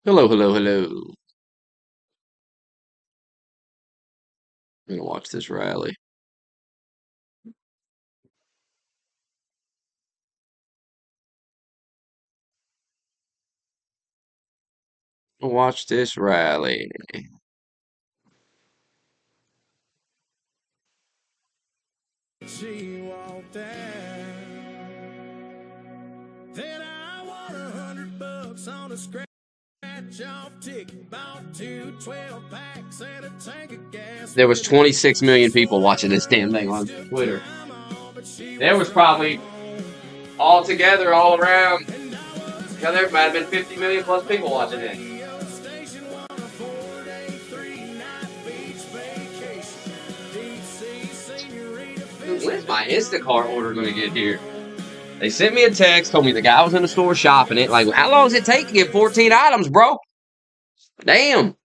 Hello, hello, hello. I'm gonna watch this rally. Watch this rally. She walked out. Then I won $100 on a scratch off ticket. Bought 2 12-packs and a tank of gas. There was 26 million people watching this damn thing on Twitter. There was probably all together, all around. Yeah, there might have been 50 million plus people watching it. When's my Instacart order gonna get here? They sent me a text, told me the guy was in the store shopping it. Like, how long does it take to get 14 items, bro? Damn.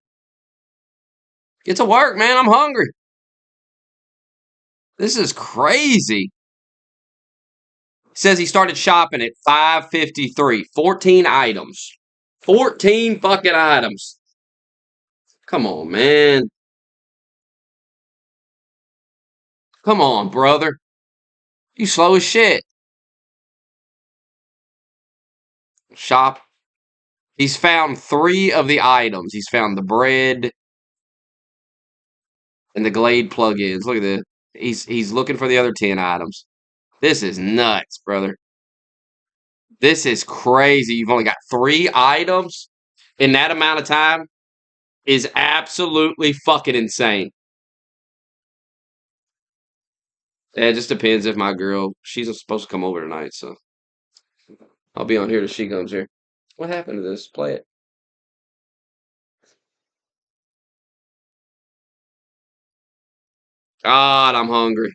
Get to work, man. I'm hungry. This is crazy. Says he started shopping at 5:53. 14 items. 14 fucking items. Come on, man. Come on, brother. You slow as shit. Shop. He's found 3 of the items. He's found the bread and the Glade plugins. Look at this. He's looking for the other 10 items. This is nuts, brother. This is crazy. You've only got 3 items in that amount of time is absolutely fucking insane. Yeah, it just depends if my girl, she's supposed to come over tonight, so I'll be on here till she comes here. What happened to this? Play it. God, I'm hungry.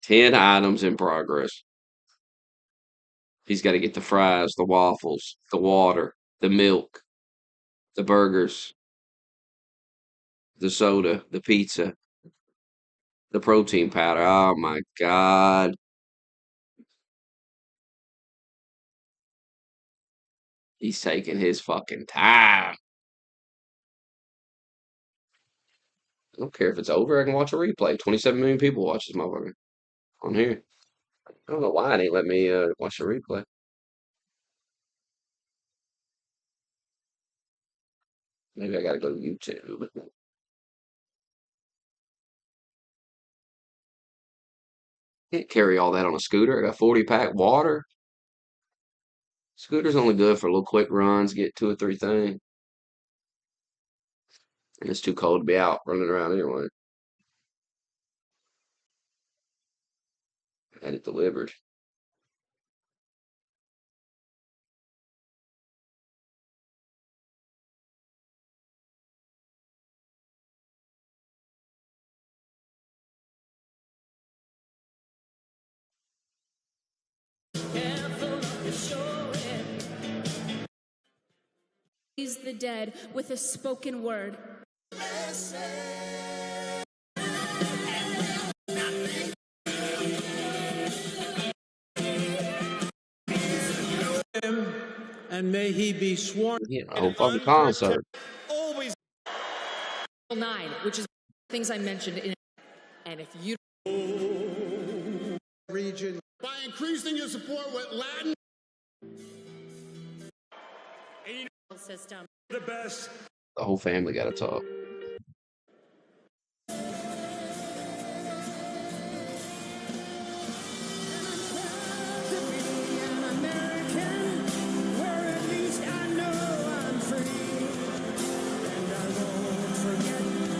Ten items in progress. He's got to get the fries, the waffles, the water, the milk, the burgers, the soda, the pizza, the protein powder. Oh my God. He's taking his fucking time. I don't care if it's over. I can watch a replay. 27 million people watch this motherfucker on here. I don't know why it ain't let me watch the replay. Maybe I gotta go to YouTube. Can't carry all that on a scooter. I got 40-pack water. Scooter's only good for little quick runs, get 2 or 3 things. And it's too cold to be out running around anyway. Had it delivered. Raise the dead with a spoken word. And may he be sworn. Yeah, a whole fucking concert. Always 9, which is things I mentioned in. And if you region by increasing your support with Latin system. the best. The whole family got to talk.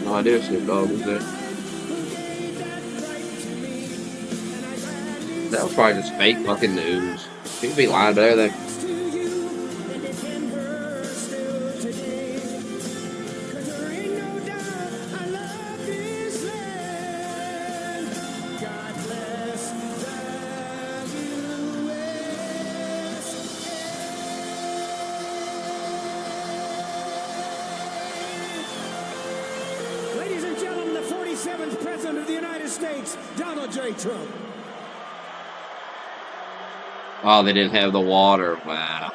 No idea if Snoop Dogg was there. That was probably just fake fucking news. People be lying about everything. Ladies and gentlemen, the 47th President of the United States, Donald J. Trump. Oh, they didn't have the water. Wow.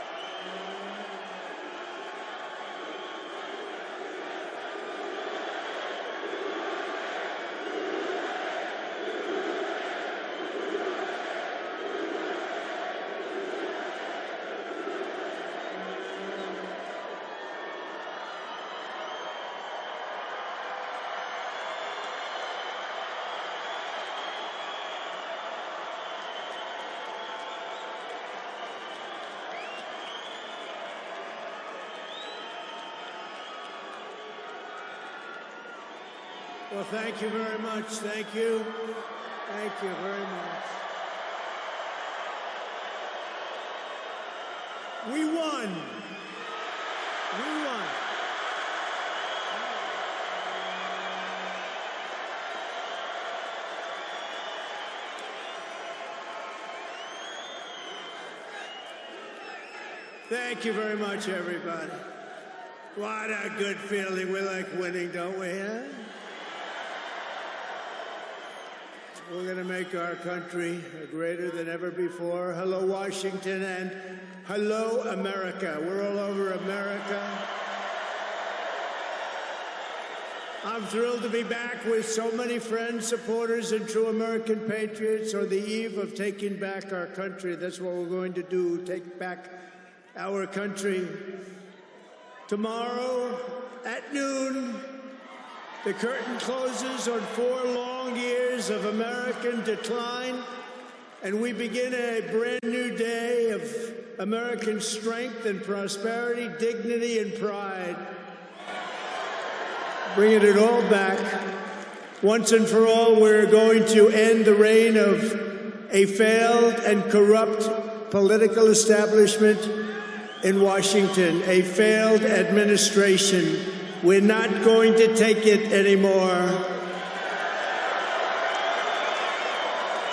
Well, thank you very much. Thank you. Thank you very much. We won. We won. Thank you very much, everybody. What a good feeling. We like winning, don't we? Huh? We're going to make our country greater than ever before. Hello, Washington, and hello, America. We're all over America. I'm thrilled to be back with so many friends, supporters, and true American patriots on the eve of taking back our country. That's what we're going to do, take back our country. Tomorrow at noon, the curtain closes on 4 long years of American decline, and we begin a brand new day of American strength and prosperity, dignity and pride. Bringing it all back. Once and for all, we're going to end the reign of a failed and corrupt political establishment in Washington, a failed administration. We're not going to take it anymore.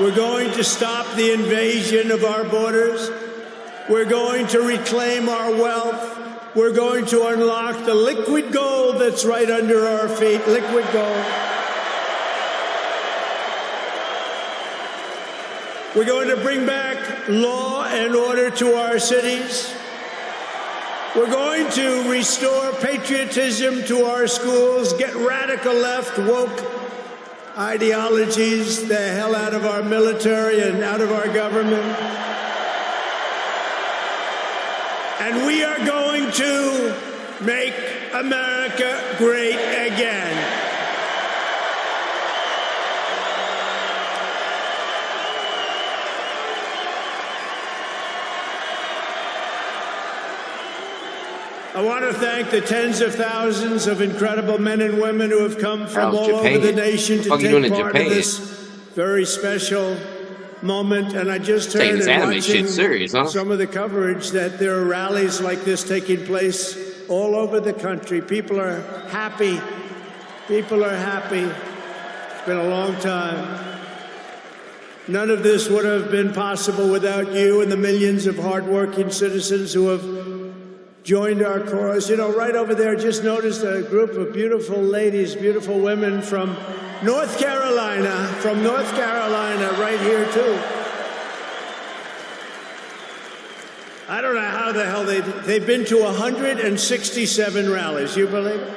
We're going to stop the invasion of our borders. We're going to reclaim our wealth. We're going to unlock the liquid gold that's right under our feet, liquid gold. We're going to bring back law and order to our cities. We're going to restore patriotism to our schools, get radical left, woke ideologies the hell out of our military and out of our government. And we are going to make America great again. I want to thank the tens of thousands of incredible men and women who have come from all over the nation to take part in this very special moment. And I just heard in watching some of the coverage that there are rallies like this taking place all over the country. People are happy. People are happy. It's been a long time. None of this would have been possible without you and the millions of hardworking citizens who have joined our cause. You know, right over there, just noticed a group of beautiful ladies, beautiful women from North Carolina, right here too. I don't know how the hell they've been to 167 rallies. You believe it?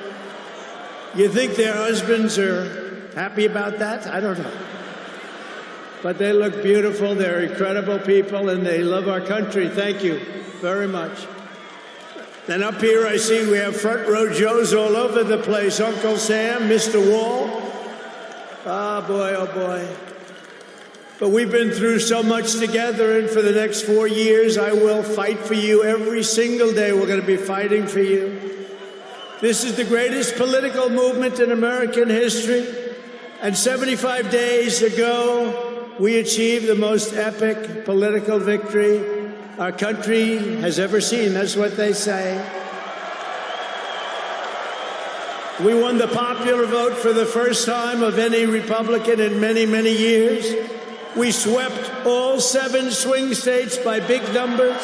You think their husbands are happy about that? I don't know. But they look beautiful. They're incredible people, and they love our country. Thank you very much. And up here I see we have front row Joes all over the place. Uncle Sam, Mr. Wall. Oh boy. But we've been through so much together, and for the next 4 years I will fight for you every single day. We're going to be fighting for you. This is the greatest political movement in American history. And 75 days ago, we achieved the most epic political victory our country has ever seen. That's what they say. We won the popular vote for the first time of any Republican in many, many years. We swept all 7 swing states by big numbers.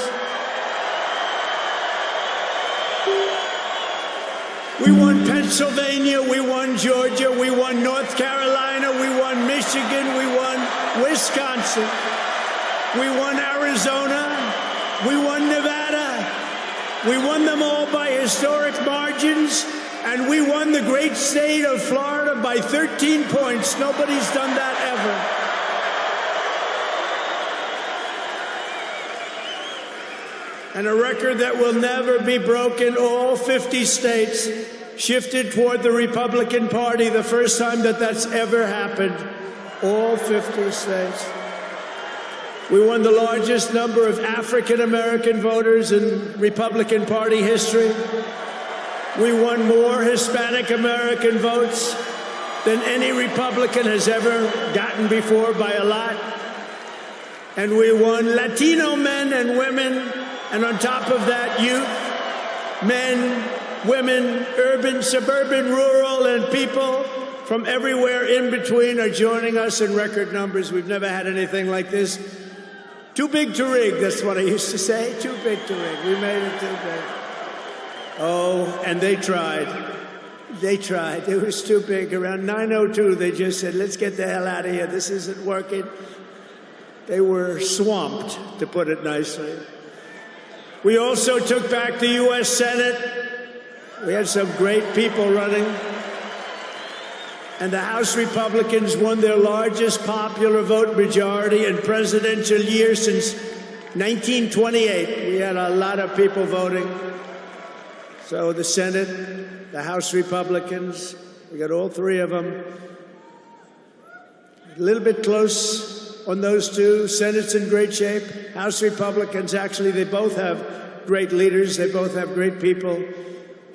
We won Pennsylvania, we won Georgia, we won North Carolina, we won Michigan, we won Wisconsin, we won Arizona, We won Nevada. We won them all by historic margins. And we won the great state of Florida by 13 points. Nobody's done that ever. And a record that will never be broken. All 50 states shifted toward the Republican Party, the first time that that's ever happened. All 50 states. We won the largest number of African American voters in Republican Party history. We won more Hispanic American votes than any Republican has ever gotten before by a lot. And we won Latino men and women, and on top of that, youth, men, women, urban, suburban, rural, and people from everywhere in between are joining us in record numbers. We've never had anything like this. Too big to rig, that's what I used to say. Too big to rig. We made it too big. Oh, and they tried. They tried. It was too big. Around 9:02, they just said, let's get the hell out of here. This isn't working. They were swamped, to put it nicely. We also took back the U.S. Senate. We had some great people running. And the House Republicans won their largest popular vote majority in presidential year since 1928. We had a lot of people voting. So the Senate, the House Republicans, we got all three of them. A little bit close on those two. Senate's in great shape. House Republicans, actually, they both have great leaders. They both have great people.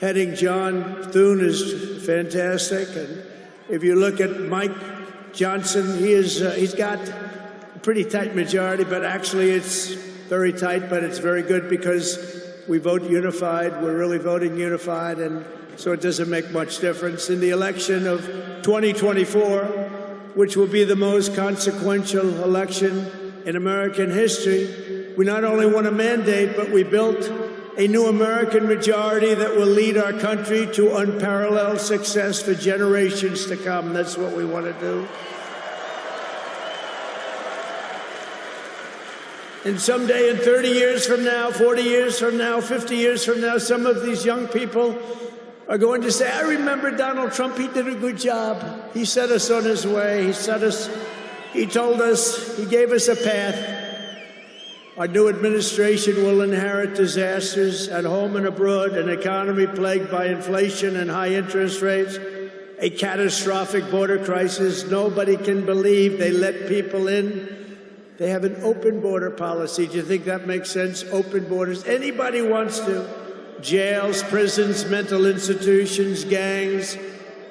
Heading John Thune is fantastic. And if you look at Mike Johnson, he's got a pretty tight majority, but actually it's very tight, but it's very good because we vote unified. We're really voting unified, and so it doesn't make much difference. In the election of 2024, which will be the most consequential election in American history, we not only won a mandate, but we built a new American majority that will lead our country to unparalleled success for generations to come. That's what we want to do. And someday in 30 years from now, 40 years from now, 50 years from now, some of these young people are going to say, I remember Donald Trump, he did a good job. He set us on his way. He told us, he gave us a path. Our new administration will inherit disasters at home and abroad, an economy plagued by inflation and high interest rates, a catastrophic border crisis. Nobody can believe they let people in. They have an open border policy. Do you think that makes sense? Open borders. Anybody wants to. Jails, prisons, mental institutions, gangs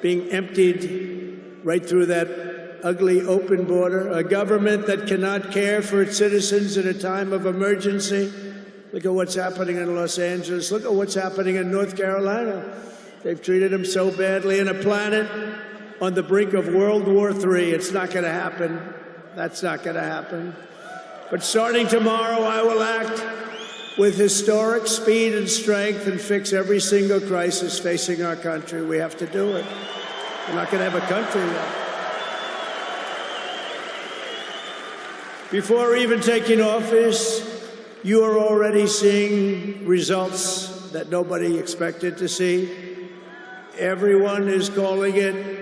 being emptied right through that ugly open border. A government that cannot care for its citizens in a time of emergency. Look at what's happening in Los Angeles. Look at what's happening in North Carolina. They've treated them so badly. In a planet on the brink of World War III. It's not going to happen. That's not going to happen. But starting tomorrow, I will act with historic speed and strength and fix every single crisis facing our country. We have to do it. We're not going to have a country yet. Before even taking office, you are already seeing results that nobody expected to see. Everyone is calling it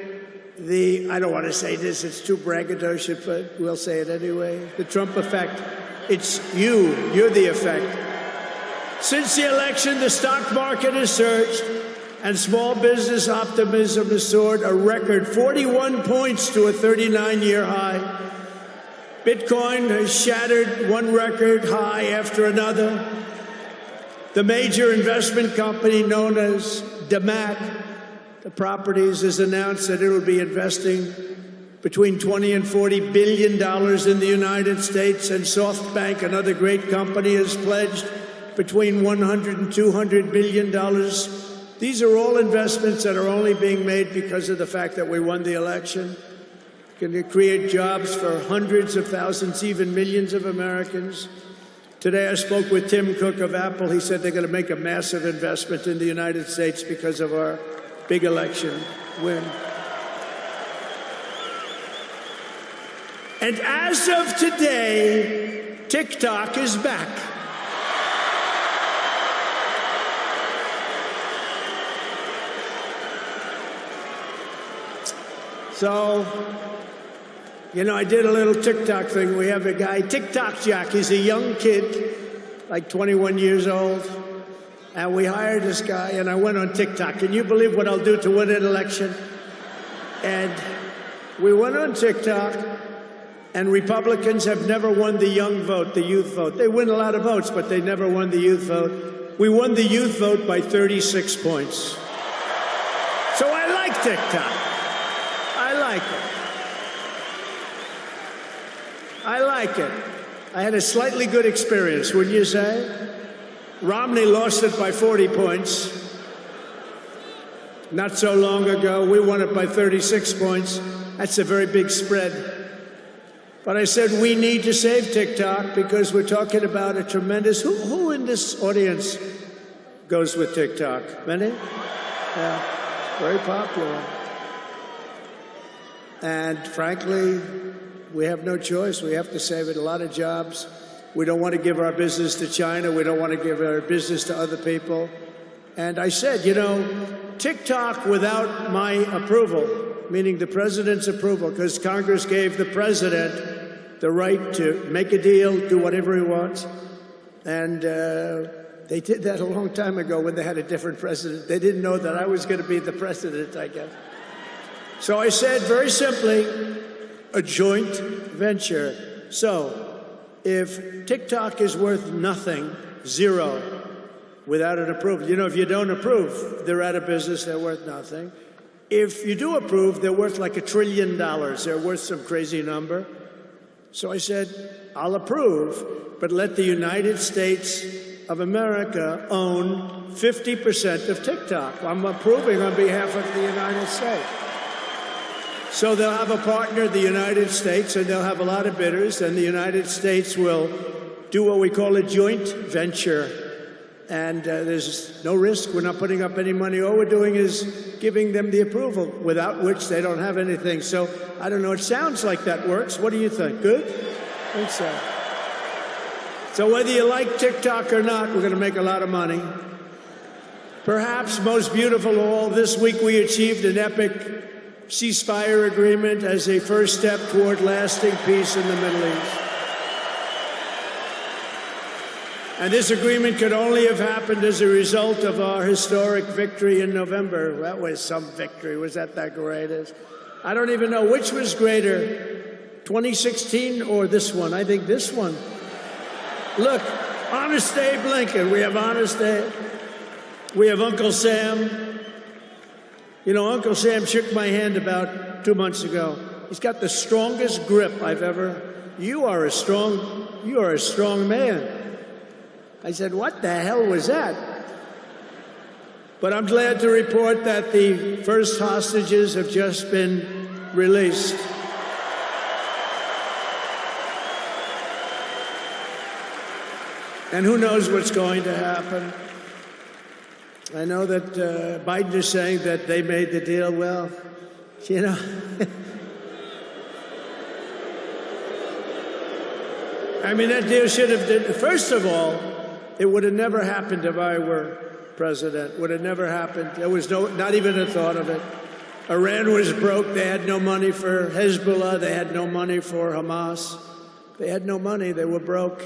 I don't want to say this, it's too braggadocious, but we'll say it anyway. The Trump effect. It's you're the effect. Since the election, the stock market has surged and small business optimism has soared a record 41 points to a 39-year high. Bitcoin has shattered one record high after another. The major investment company known as DeMac, the properties, has announced that it will be investing between $20 and $40 billion in the United States, and SoftBank, another great company, has pledged between $100 and $200 billion. These are all investments that are only being made because of the fact that we won the election. Going to create jobs for hundreds of thousands, even millions of Americans. Today I spoke with Tim Cook of Apple. He said they're going to make a massive investment in the United States because of our big election win. And as of today, TikTok is back. So, you know, I did a little TikTok thing. We have a guy, TikTok Jack. He's a young kid, like 21 years old. And we hired this guy, and I went on TikTok. Can you believe what I'll do to win an election? And we went on TikTok, and Republicans have never won the young vote, the youth vote. They win a lot of votes, but they never won the youth vote. We won the youth vote by 36 points. So I like TikTok. I like it. I like it. I had a slightly good experience, wouldn't you say? Romney lost it by 40 points. Not so long ago, we won it by 36 points. That's a very big spread. But I said we need to save TikTok because we're talking about a tremendous... Who in this audience goes with TikTok? Many? Yeah, very popular. And frankly, we have no choice. We have to save it. A lot of jobs. We don't want to give our business to China. We don't want to give our business to other people. And I said, you know, TikTok without my approval, meaning the president's approval, because Congress gave the president the right to make a deal, do whatever he wants. And they did that a long time ago when they had a different president. They didn't know that I was going to be the president, I guess. So I said, very simply, a joint venture. So if TikTok is worth nothing, zero, without an approval, you know, if you don't approve, they're out of business, they're worth nothing. If you do approve, they're worth like $1 trillion. They're worth some crazy number. So I said, I'll approve, but let the United States of America own 50% of TikTok. I'm approving on behalf of the United States. So they'll have a partner, the United States, and they'll have a lot of bidders, and the United States will do what we call a joint venture. And there's no risk. We're not putting up any money. All we're doing is giving them the approval, without which they don't have anything. So I don't know. It sounds like that works. What do you think? Good? I think so. So whether you like TikTok or not, we're going to make a lot of money. Perhaps most beautiful of all, this week we achieved an epic ceasefire agreement as a first step toward lasting peace in the Middle East. And this agreement could only have happened as a result of our historic victory in November. That was some victory. Was that the greatest? I don't even know which was greater, 2016 or this one. I think this one. Look, Honest Abe Lincoln. We have Honest Abe. We have Uncle Sam. You know, Uncle Sam shook my hand about 2 months ago. He's got the strongest grip I've ever... You are a strong man. I said, what the hell was that? But I'm glad to report that the first hostages have just been released. And who knows what's going to happen? I know that Biden is saying that they made the deal. Well, you know, I mean, that deal should have done. First of all, it would have never happened if I were president. Would have never happened. There was not even a thought of it. Iran was broke. They had no money for Hezbollah. They had no money for Hamas. They had no money. They were broke,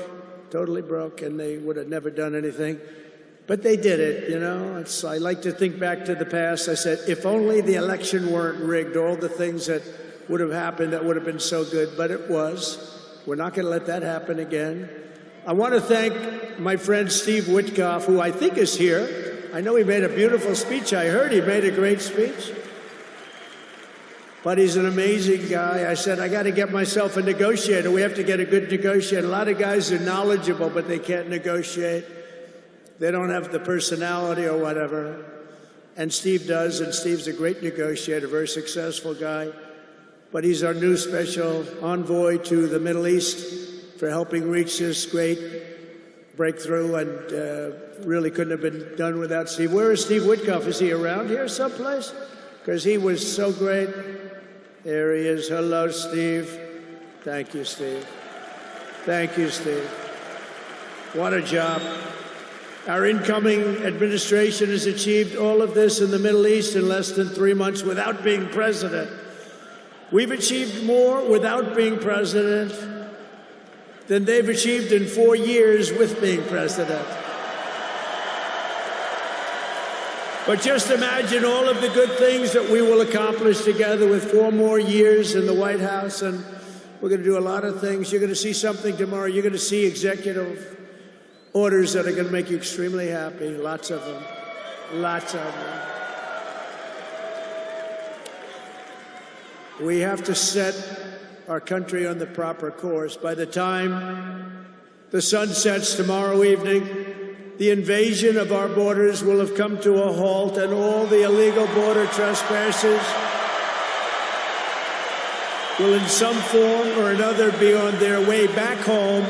totally broke, and they would have never done anything. But they did it, you know. I like to think back to the past. I said, if only the election weren't rigged, all the things that would have happened that would have been so good, but it was. We're not going to let that happen again. I want to thank my friend Steve Witkoff, who I think is here. I know he made a beautiful speech. I heard he made a great speech. But he's an amazing guy. I said, I got to get myself a negotiator. We have to get a good negotiator. A lot of guys are knowledgeable, but they can't negotiate. They don't have the personality or whatever. And Steve does, and Steve's a great negotiator, very successful guy. But he's our new special envoy to the Middle East for helping reach this great breakthrough, and really couldn't have been done without Steve. Where is Steve Witkoff? Is he around here someplace? Because he was so great. There he is. Hello, Steve. Thank you, Steve. Thank you, Steve. What a job. Our incoming administration has achieved all of this in the Middle East in less than 3 months without being president. We've achieved more without being president than they've achieved in 4 years with being president. But just imagine all of the good things that we will accomplish together with 4 more years in the White House, and we're going to do a lot of things. You're going to see something tomorrow. You're going to see executive orders that are going to make you extremely happy. Lots of them. Lots of them. We have to set our country on the proper course. By the time the sun sets tomorrow evening, the invasion of our borders will have come to a halt, and all the illegal border trespassers will in some form or another be on their way back home.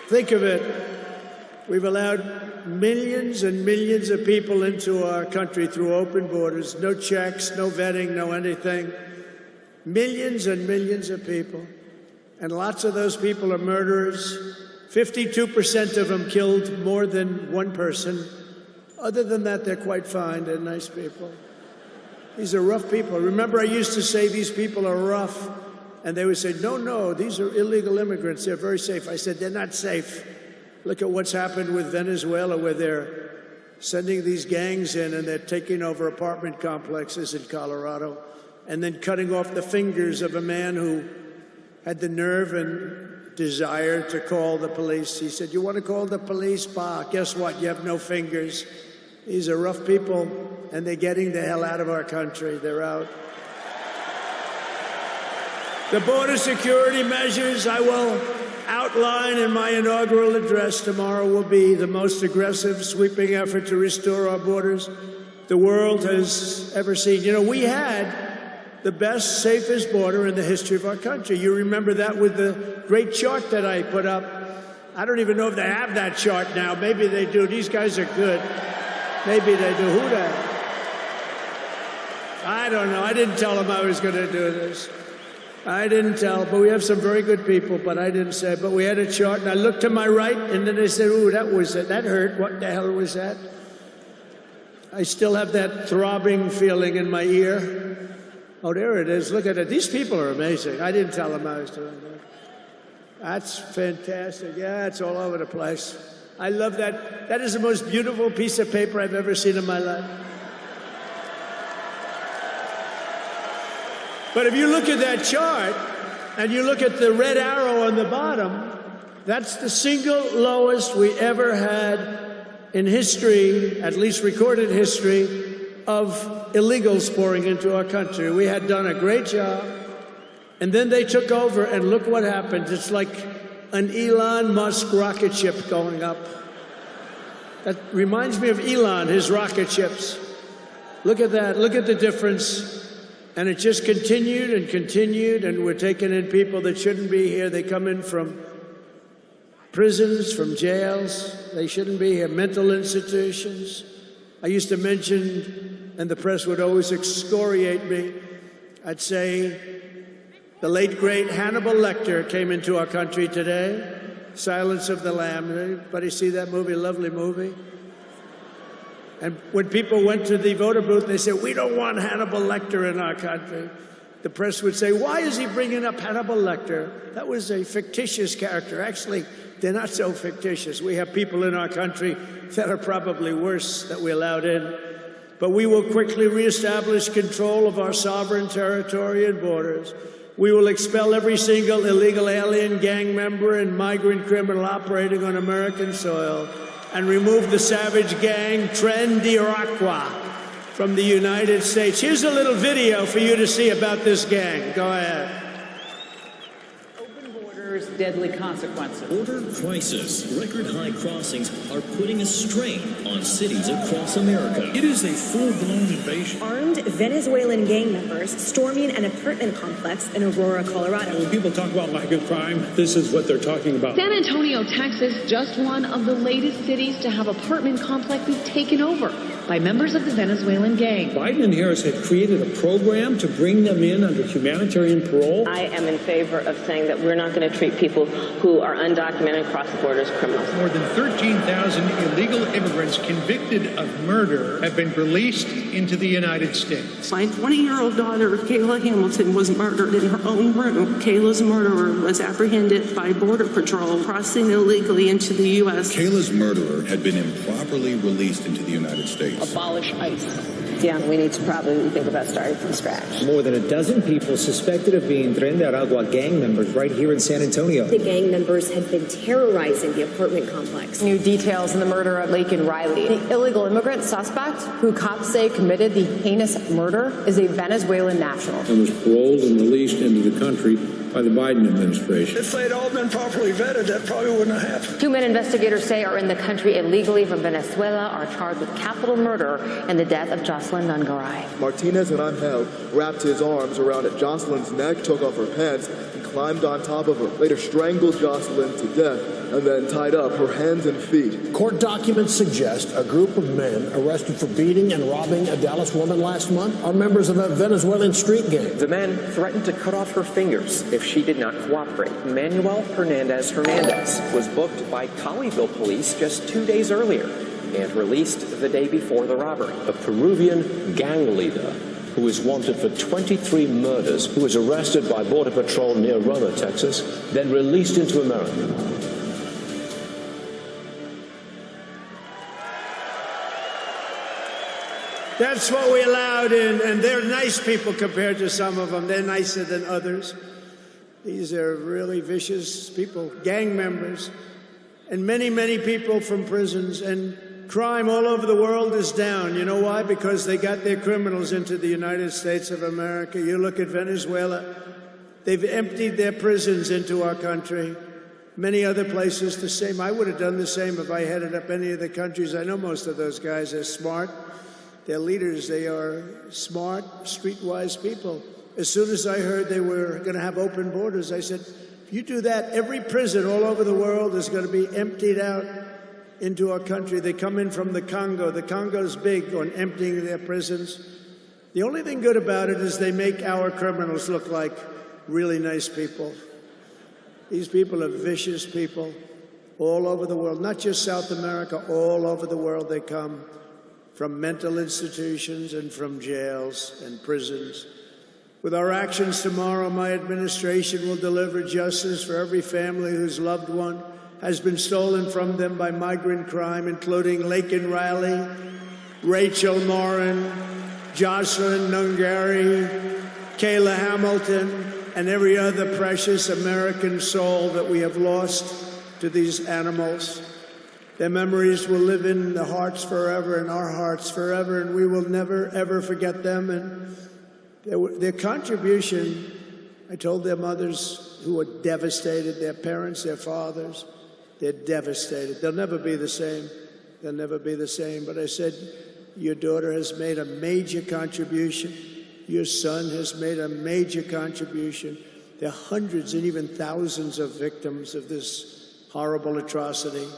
Think of it. We've allowed millions and millions of people into our country through open borders, no checks, no vetting, no anything. Millions and millions of people. And lots of those people are murderers. 52% of them killed more than one person. Other than that, they're quite fine. They're nice people. These are rough people. Remember, I used to say these people are rough. And they would say, no, no, these are illegal immigrants. They're very safe. I said, they're not safe. Look at what's happened with Venezuela, where they're sending these gangs in and they're taking over apartment complexes in Colorado and then cutting off the fingers of a man who had the nerve and desire to call the police. He said, you want to call the police? Bah, guess what? You have no fingers. These are rough people, and they're getting the hell out of our country. They're out. The border security measures I will outline in my inaugural address tomorrow will be the most aggressive, sweeping effort to restore our borders the world has ever seen. You know, we had the best, safest border in the history of our country. You remember that with the great chart that I put up. I don't even know if they have that chart now. Maybe they do. These guys are good. Maybe they do. Who the? I don't know. I didn't tell them I was going to do this. I didn't tell, but we have some very good people, but I didn't say. But we had a chart, and I looked to my right, and then they said, ooh, that was it. That hurt. What the hell was that? I still have that throbbing feeling in my ear. Oh, there it is. Look at it. These people are amazing. I didn't tell them I was doing that. That's fantastic. Yeah, it's all over the place. I love that. That is the most beautiful piece of paper I've ever seen in my life. But if you look at that chart, and you look at the red arrow on the bottom, that's the single lowest we ever had in history, at least recorded history, of illegals pouring into our country. We had done a great job, and then they took over, and look what happened. It's like an Elon Musk rocket ship going up. That reminds me of Elon, his rocket ships. Look at that. Look at the difference. And it just continued and continued, and we're taking in people that shouldn't be here. They come in from prisons, from jails. They shouldn't be here. Mental institutions. I used to mention, and the press would always excoriate me, I'd say the late, great Hannibal Lecter came into our country today. Silence of the Lamb. Anybody see that movie? Lovely movie. And when people went to the voter booth, they said, we don't want Hannibal Lecter in our country. The press would say, why is he bringing up Hannibal Lecter? That was a fictitious character. Actually, they're not so fictitious. We have people in our country that are probably worse that we allowed in. But we will quickly reestablish control of our sovereign territory and borders. We will expel every single illegal alien, gang member, and migrant criminal operating on American soil, and remove the savage gang Tren de Aragua from the United States. Here's a little video for you to see about this gang. Go ahead. Open borders, deadly consequences. Border crisis. Record high crossings are putting a strain on cities across America. It is a full-blown invasion. Armed Venezuelan gang members storming an apartment complex in Aurora, Colorado. When people talk about lack of crime, this is what they're talking about. San Antonio, Texas, just one of the latest cities to have apartment complexes taken over by members of the Venezuelan gang. Biden and Harris had created a program to bring them in under humanitarian parole. I am in favor of saying that we're not going to treat people people who are undocumented cross the border as criminals. More than 13,000 illegal immigrants convicted of murder have been released into the United States. My 20-year-old daughter, Kayla Hamilton, was murdered in her own room. Kayla's murderer was apprehended by Border Patrol crossing illegally into the U.S. Kayla's murderer had been improperly released into the United States. Abolish ICE. Yeah, we need to probably think about starting from scratch. More than a dozen people suspected of being Tren de Aragua gang members right here in San Antonio. The gang members had been terrorizing the apartment complex. New details in the murder of Laken Riley. The illegal immigrant suspect, who cops say committed the heinous murder, is a Venezuelan national. And was paroled and released into the country by the Biden administration. If they'd all been properly vetted, that probably wouldn't have happened. 2 men investigators say are in the country illegally from Venezuela are charged with capital murder and the death of Jocelyn Nungaray. Martinez and Angel wrapped his arms around Jocelyn's neck, took off her pants, and climbed on top of her. Later strangled Jocelyn to death and then tied up her hands and feet. Court documents suggest a group of men arrested for beating and robbing a Dallas woman last month are members of a Venezuelan street gang. The men threatened to cut off her fingers if she did not cooperate. Manuel Hernandez was booked by Colleyville police just 2 days earlier and released the day before the robbery. A Peruvian gang leader who is wanted for 23 murders, who was arrested by Border Patrol near Roma, Texas, then released into America. That's what we allowed in, and they're nice people compared to some of them. They're nicer than others. These are really vicious people, gang members, and many, many people from prisons. And crime all over the world is down. You know why? Because they got their criminals into the United States of America. You look at Venezuela, they've emptied their prisons into our country. Many other places the same. I would have done the same if I headed up any of the countries. I know most of those guys are smart. They're leaders. They are smart, streetwise people. As soon as I heard they were going to have open borders, I said, if you do that, every prison all over the world is going to be emptied out into our country. They come in from the Congo. The Congo's big on emptying their prisons. The only thing good about it is they make our criminals look like really nice people. These people are vicious people all over the world, not just South America, all over the world they come. From mental institutions and from jails and prisons. With our actions tomorrow, my administration will deliver justice for every family whose loved one has been stolen from them by migrant crime, including Laken Riley, Rachel Morin, Jocelyn Nungaray, Kayla Hamilton, and every other precious American soul that we have lost to these animals. Their memories will live in the hearts forever, in our hearts forever, and we will never, ever forget them. And their contribution, I told their mothers who were devastated, their parents, their fathers, they're devastated. They'll never be the same. They'll never be the same. But I said, your daughter has made a major contribution. Your son has made a major contribution. There are hundreds and even thousands of victims of this horrible atrocity.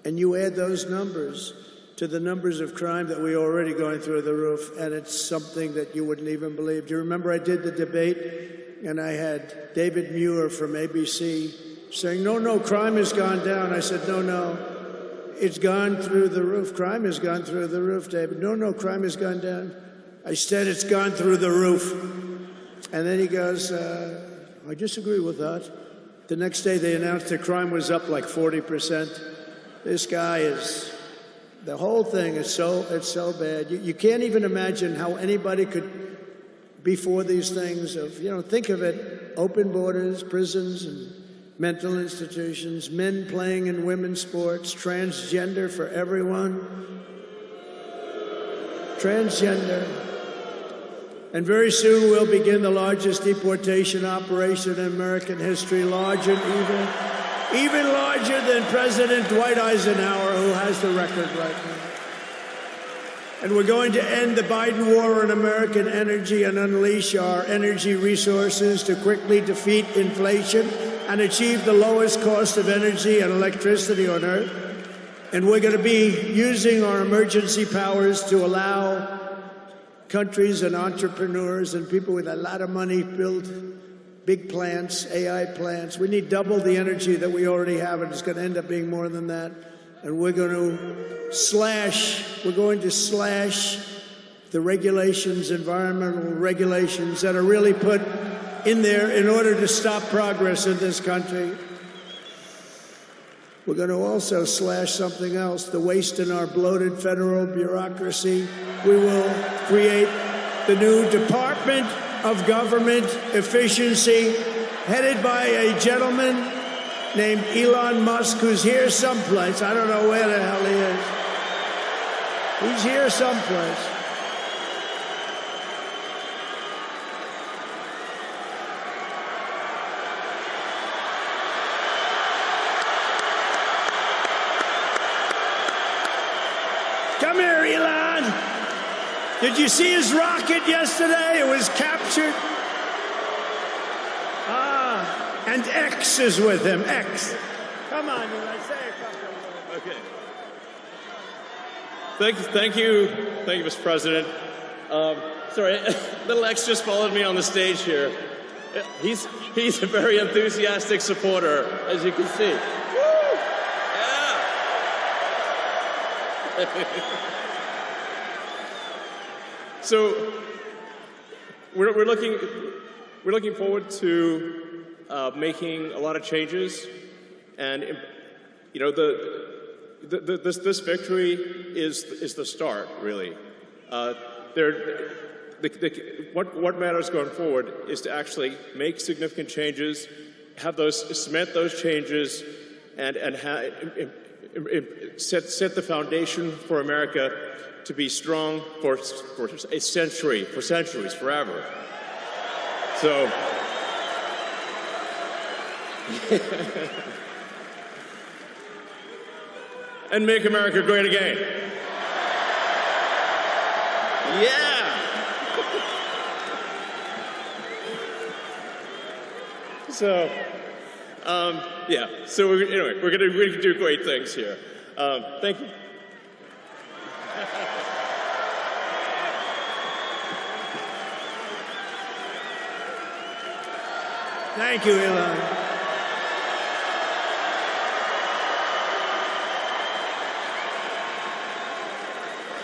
And you add those numbers to the numbers of crime that we're already going through the roof, and it's something that you wouldn't even believe. Do you remember I did the debate, and I had David Muir from ABC saying, no, crime has gone down. I said, no, it's gone through the roof. Crime has gone through the roof, David. No, crime has gone down. I said it's gone through the roof. And then he goes, I disagree with that. The next day they announced that crime was up like 40%. This guy is, the whole thing is it's so bad. You can't even imagine how anybody could be for these things of, think of it, open borders, prisons, and mental institutions, men playing in women's sports, transgender for everyone. Transgender. And very soon we'll begin the largest deportation operation in American history, larger even larger than President Dwight Eisenhower, who has the record right now. And we're going to end the Biden war on American energy and unleash our energy resources to quickly defeat inflation and achieve the lowest cost of energy and electricity on Earth. And we're going to be using our emergency powers to allow countries and entrepreneurs and people with a lot of money build big plants, AI plants. We need double the energy that we already have, and it's going to end up being more than that. And we're going to slash the regulations, environmental regulations that are really put in there in order to stop progress in this country. We're going to also slash something else, the waste in our bloated federal bureaucracy. We will create the new Department of Government Efficiency, headed by a gentleman named Elon Musk, who's here someplace. I don't know where the hell he is. He's here someplace. Come here, Elon. Did you see his rocket yesterday? It was captured. And X is with him. X. Come on, Elon. Say a couple of words. Okay. Thank you, Mr. President. Sorry, little X just followed me on the stage here. He's a very enthusiastic supporter, as you can see. Woo! Yeah. So we're looking forward to making a lot of changes, and you know this victory is the start, really. What matters going forward is to actually make significant changes, cement those changes, and set the foundation for America to be strong for a century, for centuries, forever. So. And make America great again. Yeah. So, yeah. So anyway, we're gonna do great things here. Thank you. Thank you, Elon.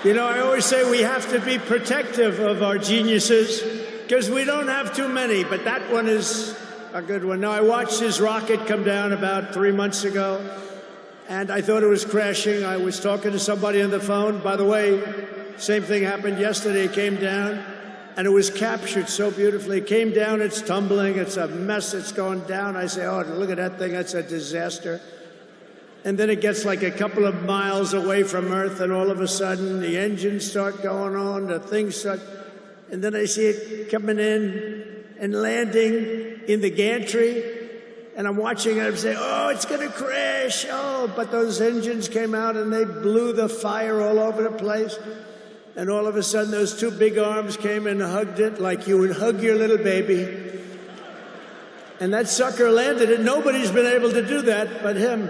You know, I always say we have to be protective of our geniuses because we don't have too many, but that one is a good one. Now, I watched his rocket come down about 3 months ago, and I thought it was crashing. I was talking to somebody on the phone. By the way, same thing happened yesterday. It came down, and it was captured so beautifully. It came down, it's tumbling, it's a mess, it's going down. I say, oh, look at that thing, that's a disaster. And then it gets like a couple of miles away from Earth, and all of a sudden the engines start going on, the things start, and then I see it coming in and landing in the gantry, and I'm watching it, I'm saying, oh, it's gonna crash, oh, but those engines came out and they blew the fire all over the place, and all of a sudden those two big arms came and hugged it like you would hug your little baby, and that sucker landed it. Nobody's been able to do that but him.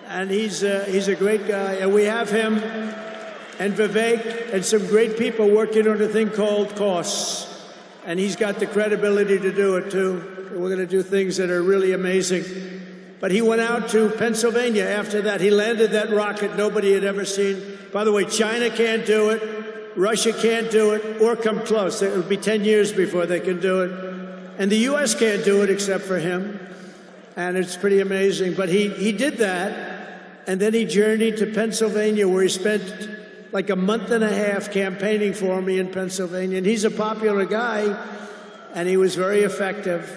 And he's a great guy, and we have him and Vivek and some great people working on a thing called costs, and he's got the credibility to do it too. And we're going to do things that are really amazing. But he went out to Pennsylvania after that. He landed that rocket nobody had ever seen. By the way, China can't do it, Russia can't do it, or come close. It will be 10 years before they can do it, and the U.S. can't do it except for him. And it's pretty amazing. But he did that. And then he journeyed to Pennsylvania, where he spent like a month and a half campaigning for me in Pennsylvania. And he's a popular guy, and he was very effective.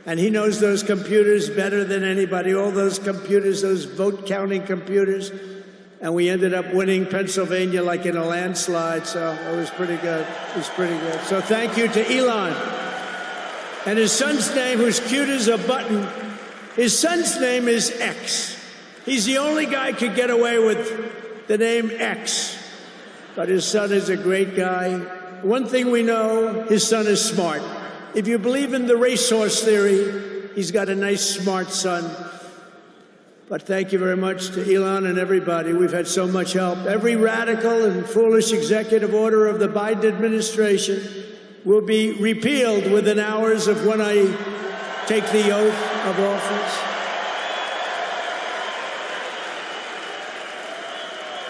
And he knows those computers better than anybody, all those computers, those vote-counting computers. And we ended up winning Pennsylvania like in a landslide, so it was pretty good. It was pretty good. So thank you to Elon. And his son's name, who's cute as a button, his son's name is X. He's the only guy who could get away with the name X, but his son is a great guy. One thing we know, his son is smart. If you believe in the racehorse theory, he's got a nice, smart son. But thank you very much to Elon and everybody. We've had so much help. Every radical and foolish executive order of the Biden administration will be repealed within hours of when I take the oath of office?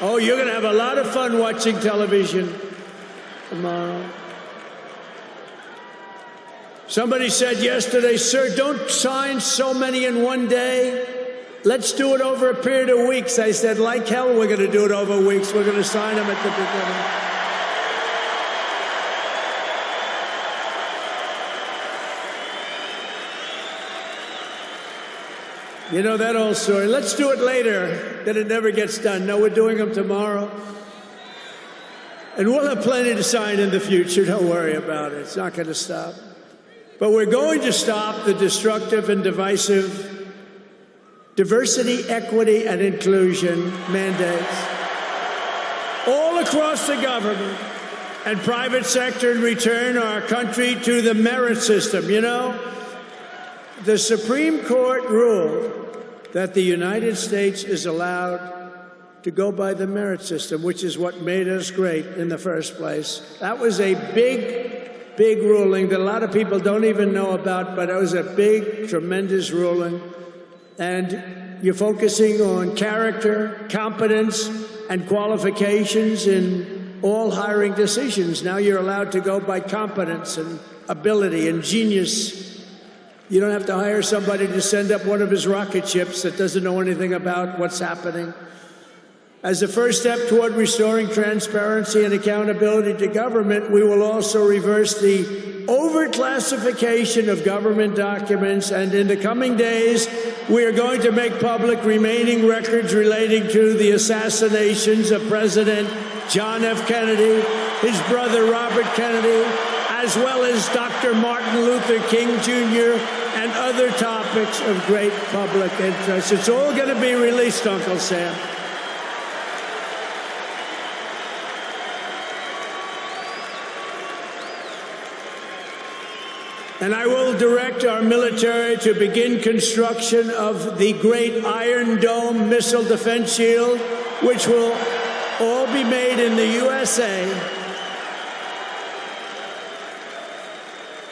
Oh, you're going to have a lot of fun watching television tomorrow. Somebody said yesterday, sir, don't sign so many in one day. Let's do it over a period of weeks. I said, like hell, we're going to do it over weeks. We're going to sign them at the beginning. You know that old story. Let's do it later, then it never gets done. No, we're doing them tomorrow. And we'll have plenty to sign in the future. Don't worry about it. It's not going to stop. But we're going to stop the destructive and divisive diversity, equity, and inclusion mandates all across the government and private sector and return our country to the merit system. You know, the Supreme Court ruled that the United States is allowed to go by the merit system, which is what made us great in the first place. That was a big ruling that a lot of people don't even know about, but it was a big, tremendous ruling. And you're focusing on character, competence, and qualifications in all hiring decisions. Now you're allowed to go by competence and ability and genius. You don't have to hire somebody to send up one of his rocket ships that doesn't know anything about what's happening. As a first step toward restoring transparency and accountability to government, we will also reverse the overclassification of government documents, and in the coming days, we are going to make public remaining records relating to the assassinations of President John F. Kennedy, his brother Robert Kennedy, as well as Dr. Martin Luther King Jr., and other topics of great public interest. It's all going to be released, Uncle Sam. And I will direct our military to begin construction of the great Iron Dome missile defense shield, which will all be made in the USA.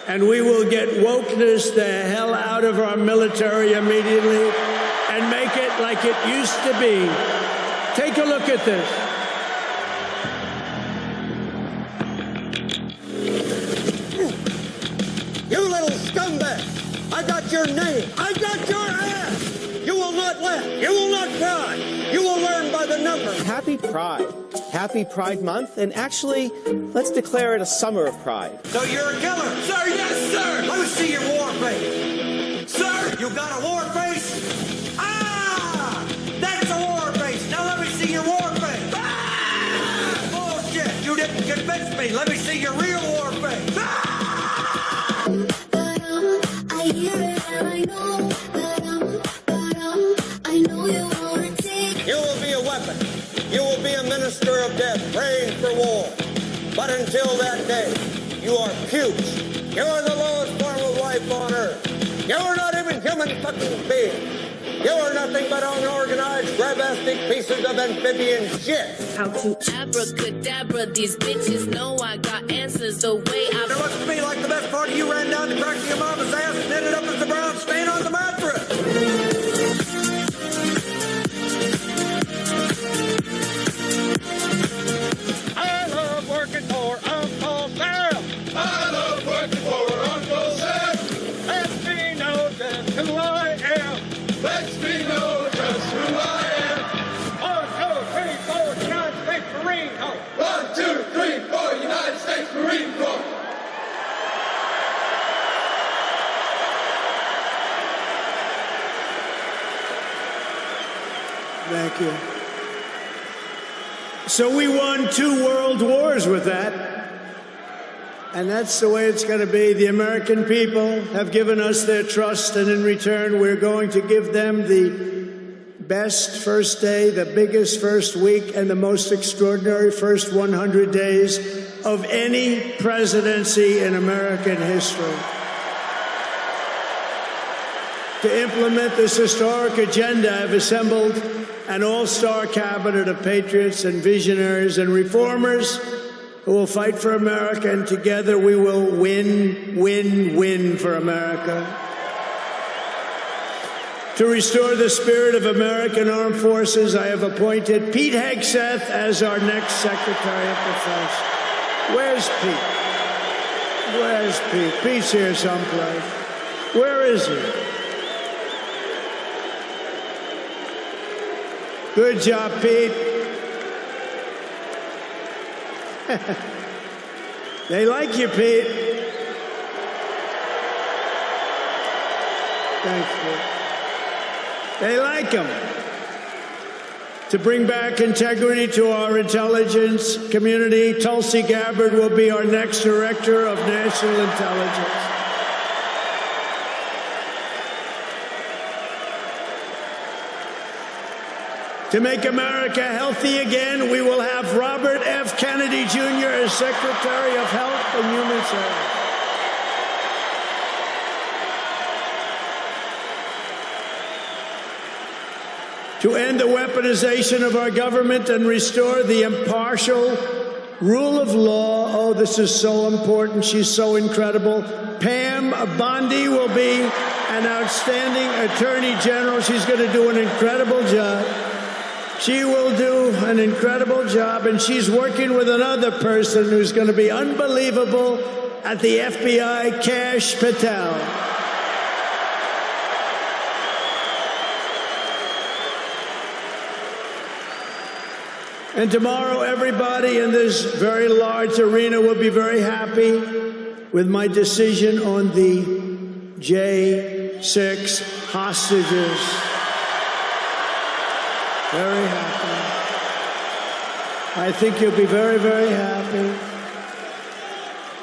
And we will get wokeness the hell out of our military immediately and make it like it used to be. Take a look at this. You little scumbag! I got your name! I got your ass! You will not laugh! You will not cry! You will learn by the numbers! Happy Pride. Happy Pride Month, and actually, let's declare it a summer of pride. So you're a killer? Sir, yes, sir! Let me see your war face! Sir, you got a war face? Ah! That's a war face! Now let me see your war face! Ah! Bullshit! You didn't convince me! Let me see your real war face! Ah! I hear it and I know, I know you wanna take. You will be a weapon. You will be a minister of death, praying for war. But until that day, you are puke. You are the lowest form of life on earth. You are not even human fucking beings. You are nothing but unorganized, grabastic pieces of amphibian shit. How to abracadabra, these bitches know I got answers the way I... It looks to me like the best part of you ran down the crack of your mama's ass and ended up as the brown stain on the mattress. I love working for Uncle Sam. I love working for Uncle Sam. Lets me know just who I am. Lets me know just who I am. 1, 2, 3, 4, United States Marine Corps. 1, 2, 3, 4, United States Marine Corps. Thank you. So we won 2 world wars with that. And that's the way it's going to be. The American people have given us their trust, and in return, we're going to give them the best first day, the biggest first week, and the most extraordinary first 100 days of any presidency in American history. To implement this historic agenda, I've assembled an all-star cabinet of patriots and visionaries and reformers who will fight for America, and together we will win, win, win for America. To restore the spirit of American Armed Forces, I have appointed Pete Hegseth as our next Secretary of Defense. Where's Pete? Where's Pete? Pete's here someplace. Where is he? Good job, Pete. They like you, Pete. Thanks, Pete. They like him. To bring back integrity to our intelligence community, Tulsi Gabbard will be our next Director of National Intelligence. To make America healthy again, we will have Robert F. Kennedy Jr. as Secretary of Health and Human Services. To end the weaponization of our government and restore the impartial rule of law. Oh, this is so important. She's so incredible. Pam Bondi will be an outstanding Attorney General. She's going to do an incredible job. She will do an incredible job, and she's working with another person who's going to be unbelievable at the FBI, Kash Patel. And tomorrow, everybody in this very large arena will be very happy with my decision on the J6 hostages. Very happy. I think you'll be very, very happy.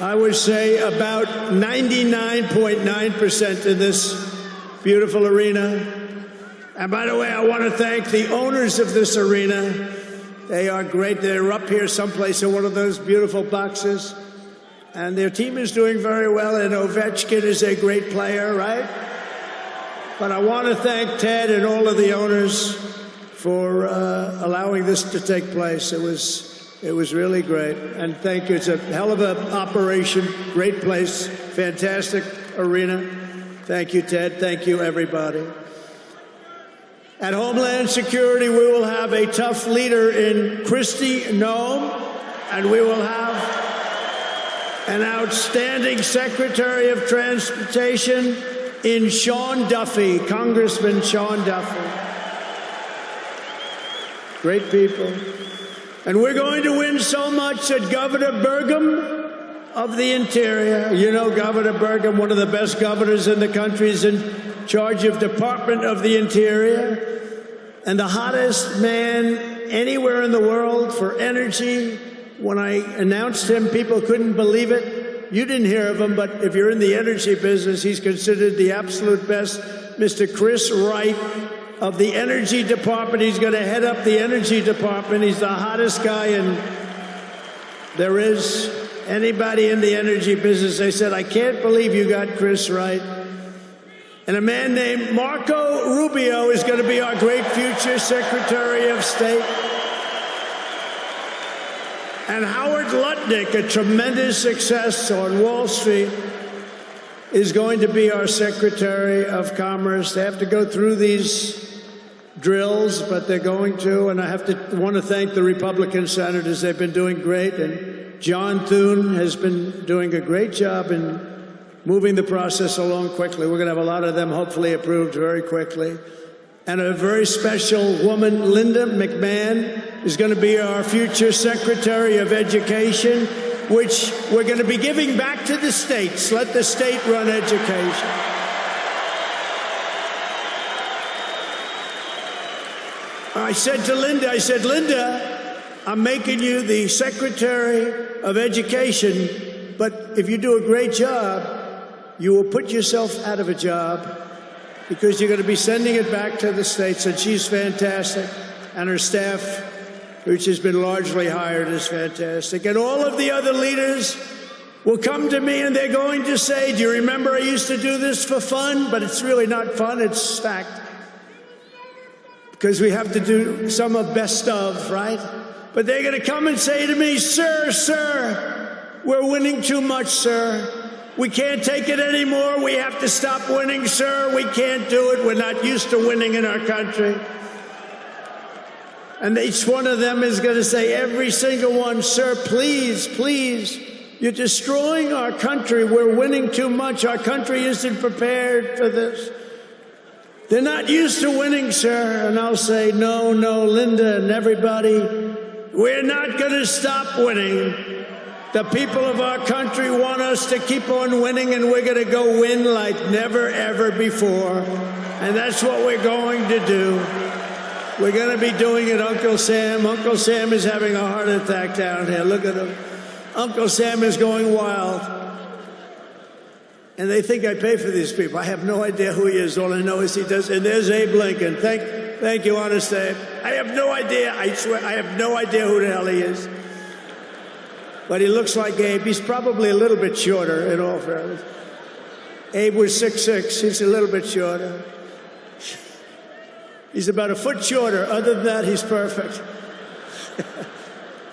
I would say about 99.9% in this beautiful arena. And by the way, I want to thank the owners of this arena. They are great. They're up here someplace in one of those beautiful boxes. And their team is doing very well, and Ovechkin is a great player, right? But I want to thank Ted and all of the owners for allowing this to take place. It was really great. And thank you. It's a hell of an operation. Great place. Fantastic arena. Thank you, Ted. Thank you, everybody. At Homeland Security, we will have a tough leader in Kristi Noem, and we will have an outstanding Secretary of Transportation in Sean Duffy, Congressman Sean Duffy. Great people. And we're going to win so much that Governor Burgum of the Interior, you know Governor Burgum, one of the best governors in the country, is in charge of Department of the Interior, and the hottest man anywhere in the world for energy. When I announced him, people couldn't believe it. You didn't hear of him, but if you're in the energy business, he's considered the absolute best. Mr. Chris Wright of the Energy Department. He's going to head up the Energy Department. He's the hottest guy, and there is anybody in the energy business. They said, I can't believe you got Chris Wright. And a man named Marco Rubio is going to be our great future Secretary of State. And Howard Lutnick, a tremendous success on Wall Street, is going to be our Secretary of Commerce. They have to go through these drills, but they're going to. And I want to thank the Republican senators. They've been doing great. And John Thune has been doing a great job in moving the process along quickly. We're going to have a lot of them hopefully approved very quickly. And a very special woman, Linda McMahon, is going to be our future Secretary of Education, which we're going to be giving back to the states. Let the state run education. I said to Linda, Linda, I'm making you the Secretary of Education, but if you do a great job, you will put yourself out of a job because you're going to be sending it back to the states. And she's fantastic. And her staff, which has been largely hired, is fantastic. And all of the other leaders will come to me and they're going to say, do you remember I used to do this for fun? But it's really not fun. It's fact. Because we have to do some of best of, right? But they're going to come and say to me, sir, we're winning too much, sir. We can't take it anymore. We have to stop winning, sir. We can't do it. We're not used to winning in our country. And each one of them is going to say, every single one, sir, please, please, you're destroying our country. We're winning too much. Our country isn't prepared for this. They're not used to winning, sir. And I'll say, no, no, Linda and everybody, we're not going to stop winning. The people of our country want us to keep on winning, and we're going to go win like never, ever before. And that's what we're going to do. We're going to be doing it, Uncle Sam. Uncle Sam is having a heart attack down here. Look at him. Uncle Sam is going wild. And they think I pay for these people. I have no idea who he is. All I know is he does. And there's Abe Lincoln. Thank you, honest Abe. I have no idea. I swear, I have no idea who the hell he is. But he looks like Abe. He's probably a little bit shorter, in all fairness. Abe was 6'6". He's a little bit shorter. He's about a foot shorter. Other than that, he's perfect.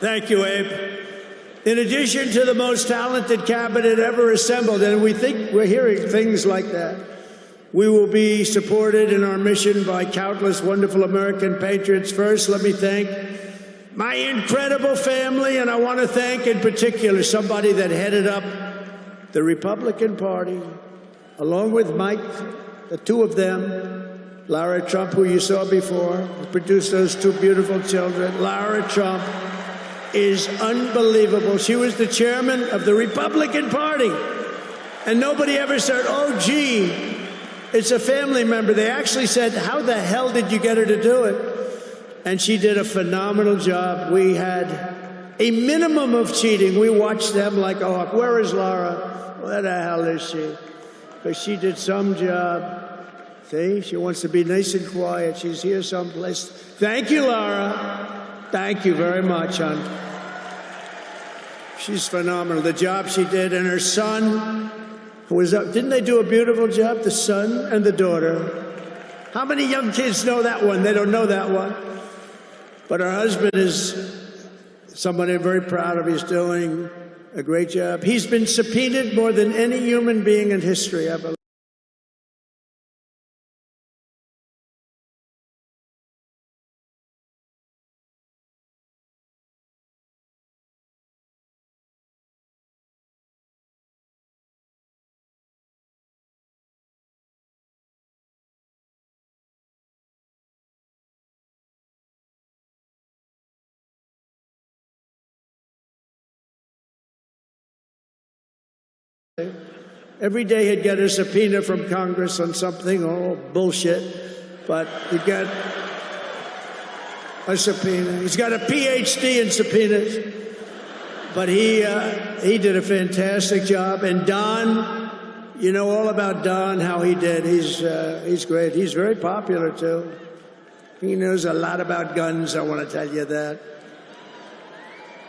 Thank you, Abe. In addition to the most talented cabinet ever assembled, and we think we're hearing things like that, we will be supported in our mission by countless wonderful American patriots. First, let me thank my incredible family, and I want to thank in particular somebody that headed up the Republican Party, along with Mike, the two of them, Lara Trump, who you saw before, who produced those two beautiful children. Lara Trump is unbelievable. She was the chairman of the Republican Party, and nobody ever said, oh, gee, it's a family member. They actually said, how the hell did you get her to do it? And she did a phenomenal job. We had a minimum of cheating. We watched them like a hawk. Where is Laura? Where the hell is she? Because she did some job. See, she wants to be nice and quiet. She's here someplace. Thank you, Laura. Thank you very much, hon. She's phenomenal. The job she did, and her son, who was up. Didn't they do a beautiful job? The son and the daughter. How many young kids know that one? They don't know that one. But her husband is somebody I'm very proud of. He's doing a great job. He's been subpoenaed more than any human being in history, I believe. Every day he'd get a subpoena from Congress on something, oh, bullshit, but he'd get a subpoena. He's got a PhD in subpoenas, but he did a fantastic job. And Don, you know all about Don, how he did. He's great. He's very popular, too. He knows a lot about guns, I want to tell you that.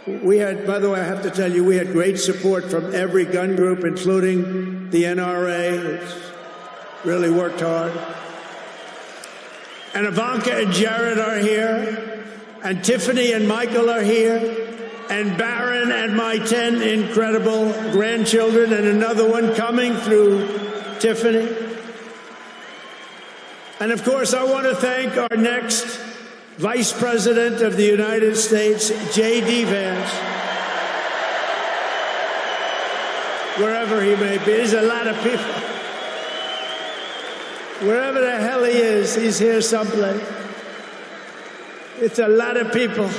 We had, by the way, I have to tell you, we had great support from every gun group, including the NRA. It's really worked hard. And Ivanka and Jared are here, and Tiffany and Michael are here, and Barron and my 10 incredible grandchildren, and another one coming through Tiffany. And of course, I want to thank our next Vice President of the United States, J.D. Vance, wherever he may be. There's a lot of people. Wherever the hell he is, he's here someplace. It's a lot of people.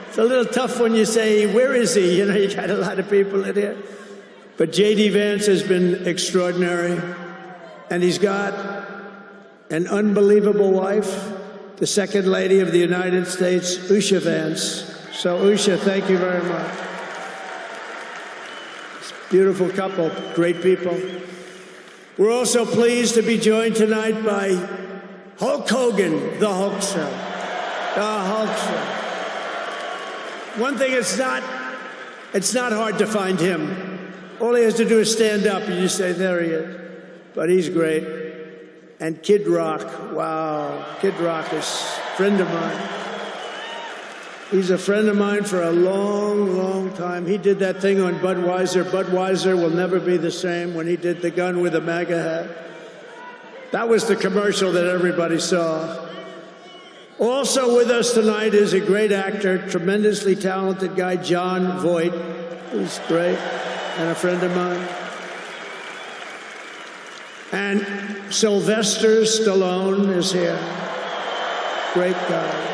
It's a little tough when you say, where is he? You know, you got a lot of people in here. But J.D. Vance has been extraordinary. And he's got an unbelievable wife, the Second Lady of the United States, Usha Vance. So, Usha, thank you very much. It's a beautiful couple, great people. We're also pleased to be joined tonight by Hulk Hogan, the Hulkster. The Hulkster. One thing, it's not hard to find him. All he has to do is stand up and you say, there he is. But he's great. And Kid Rock, wow, Kid Rock is a friend of mine. He's a friend of mine for a long, long time. He did that thing on Budweiser. Budweiser will never be the same when he did the gun with the MAGA hat. That was the commercial that everybody saw. Also with us tonight is a great actor, tremendously talented guy, Jon Voight, who's great, and a friend of mine. And Sylvester Stallone is here. Great guy.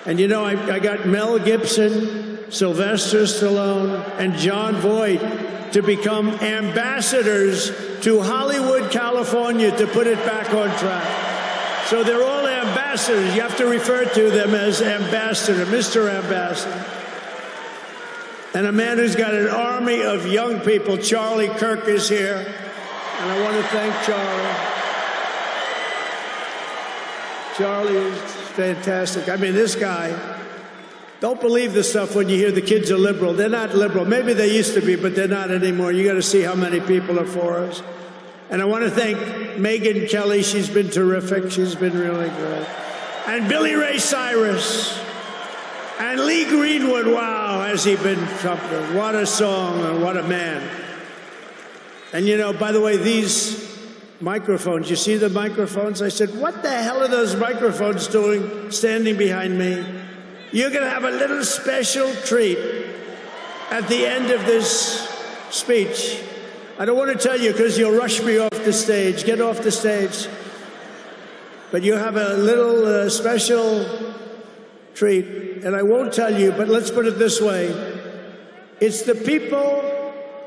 And you know, I got Mel Gibson, Sylvester Stallone, and Jon Voight to become ambassadors to Hollywood, California, to put it back on track. So they're all ambassadors. You have to refer to them as ambassador, Mr. Ambassador. And a man who's got an army of young people, Charlie Kirk, is here. And I want to thank Charlie. Charlie is fantastic. I mean, this guy, don't believe the stuff when you hear the kids are liberal. They're not liberal. Maybe they used to be, but they're not anymore. You got to see how many people are for us. And I want to thank Megyn Kelly. She's been terrific. She's been really good. And Billy Ray Cyrus. And Lee Greenwood. Wow, has he been something. What a song and what a man. And you know, by the way, these microphones, you see the microphones? I said, what the hell are those microphones doing standing behind me? You're going to have a little special treat at the end of this speech. I don't want to tell you because you'll rush me off the stage. Get off the stage. But you have a little special treat, and I won't tell you, but let's put it this way. It's the people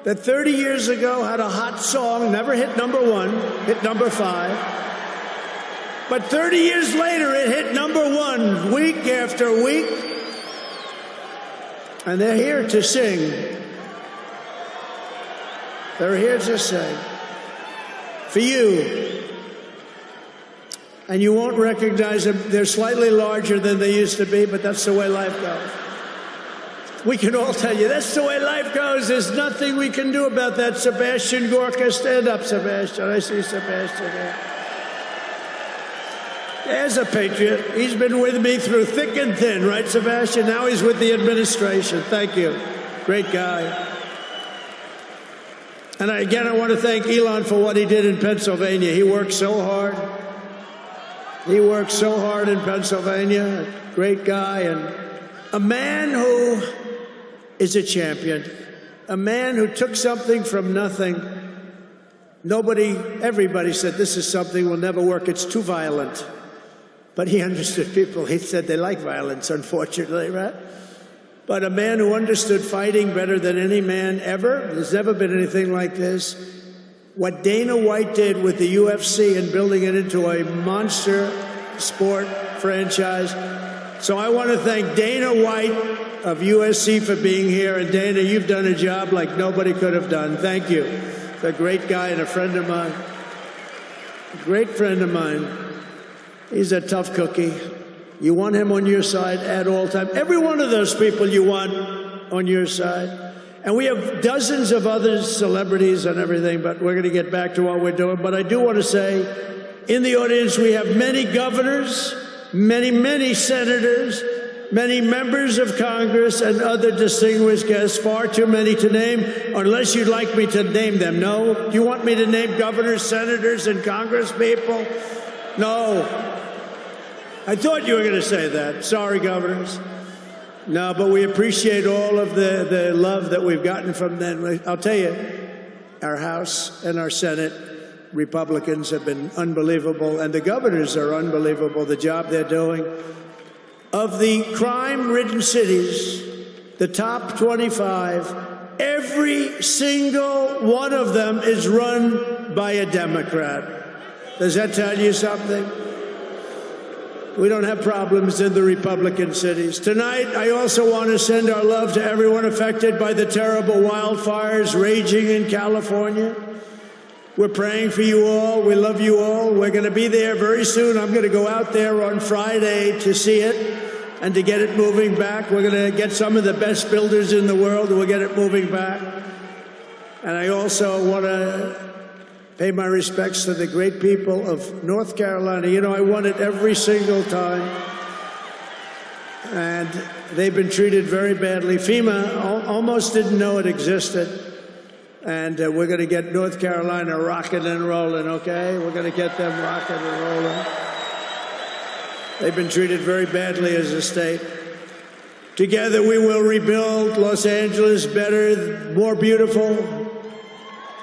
that 30 years ago had a hot song, never hit #1, hit #5. But 30 years later, it hit #1 week after week. And they're here to sing. They're here to sing. For you. And you won't recognize them. They're slightly larger than they used to be, but that's the way life goes. We can all tell you, that's the way life goes. There's nothing we can do about that. Sebastian Gorka, stand up, Sebastian. I see Sebastian there. There's a patriot. He's been with me through thick and thin, right, Sebastian? Now he's with the administration. Thank you. Great guy. And again, I want to thank Elon for what he did in Pennsylvania. He worked so hard. He worked so hard in Pennsylvania. Great guy. And a man who is a champion. A man who took something from nothing. Everybody said, this is something will never work. It's too violent. But he understood people. He said they like violence, unfortunately, right? But a man who understood fighting better than any man ever. There's never been anything like this. What Dana White did with the UFC and building it into a monster sport franchise. So I want to thank Dana White of USC for being here. And Dana, you've done a job like nobody could have done. Thank you. He's a great guy and a friend of mine. A great friend of mine. He's a tough cookie. You want him on your side at all times. Every one of those people you want on your side. And we have dozens of other celebrities and everything, but we're going to get back to what we're doing. But I do want to say, in the audience, we have many governors, many senators, many members of Congress, and other distinguished guests, far too many to name, unless you'd like me to name them. No? Do you want me to name governors, senators, and congresspeople? No. I thought you were going to say that. Sorry, governors. No, but we appreciate all of the love that we've gotten from them. I'll tell you, our House and our Senate Republicans have been unbelievable, and the governors are unbelievable, the job they're doing. Of the crime-ridden cities, the top 25, every single one of them is run by a Democrat. Does that tell you something? We don't have problems in the Republican cities. Tonight, I also want to send our love to everyone affected by the terrible wildfires raging in California. We're praying for you all. We love you all. We're going to be there very soon. I'm going to go out there on Friday to see it and to get it moving back. We're going to get some of the best builders in the world, and we'll get it moving back. And I also want to pay my respects to the great people of North Carolina. You know, I won it every single time. And they've been treated very badly. FEMA almost didn't know it existed. And we're going to get North Carolina rocking and rolling, okay? We're going to get them rocking and rolling. They've been treated very badly as a state. Together we will rebuild Los Angeles better, more beautiful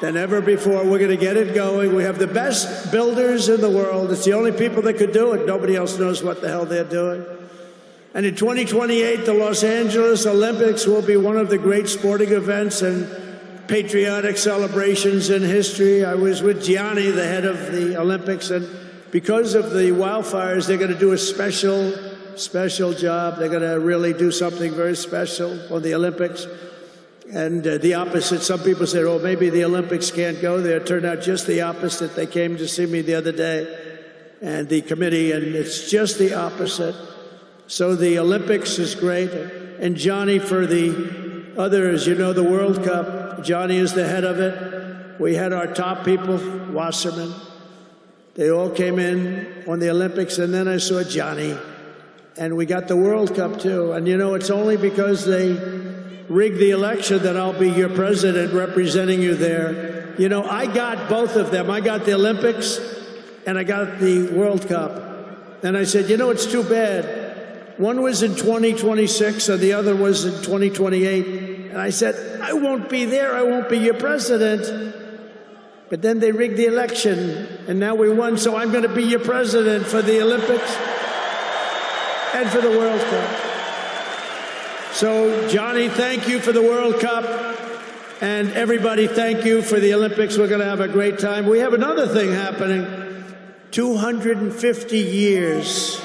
than ever before. We're going to get it going. We have the best builders in the world. It's the only people that could do it. Nobody else knows what the hell they're doing. And in 2028, the Los Angeles Olympics will be one of the great sporting events and patriotic celebrations in history. I was with Gianni, the head of the Olympics, and because of the wildfires, they're going to do a special job. They're going to really do something very special on the Olympics. And the opposite, some people said, oh, maybe the Olympics can't go there. It turned out just the opposite. They came to see me the other day, and the committee, and it's just the opposite. So the Olympics is great. And Johnny, for the others, you know, the World Cup, Johnny is the head of it. We had our top people, Wasserman. They all came in on the Olympics, and then I saw Johnny. And we got the World Cup, too. And, you know, it's only because they rigged the election that I'll be your president representing you there. You know, I got both of them. I got the Olympics, and I got the World Cup. And I said, you know, it's too bad. One was in 2026, and the other was in 2028. And I said, I won't be there. I won't be your president. But then they rigged the election, and now we won, so I'm going to be your president for the Olympics and for the World Cup. So, Johnny, thank you for the World Cup. And everybody, thank you for the Olympics. We're going to have a great time. We have another thing happening. 250 years.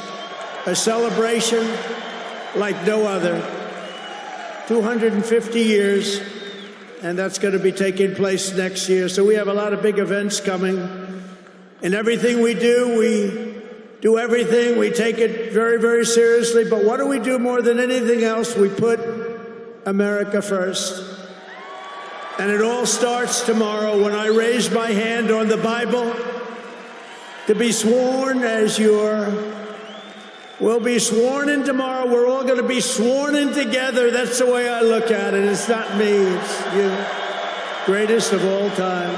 A celebration like no other. 250 years, and that's going to be taking place next year. So we have a lot of big events coming. And everything we do everything. We take it very, very seriously. But what do we do more than anything else? We put America first. And it all starts tomorrow when I raise my hand on the Bible to be sworn as we'll be sworn in tomorrow. We're all going to be sworn in together. That's the way I look at it. It's not me. It's you. Greatest of all time.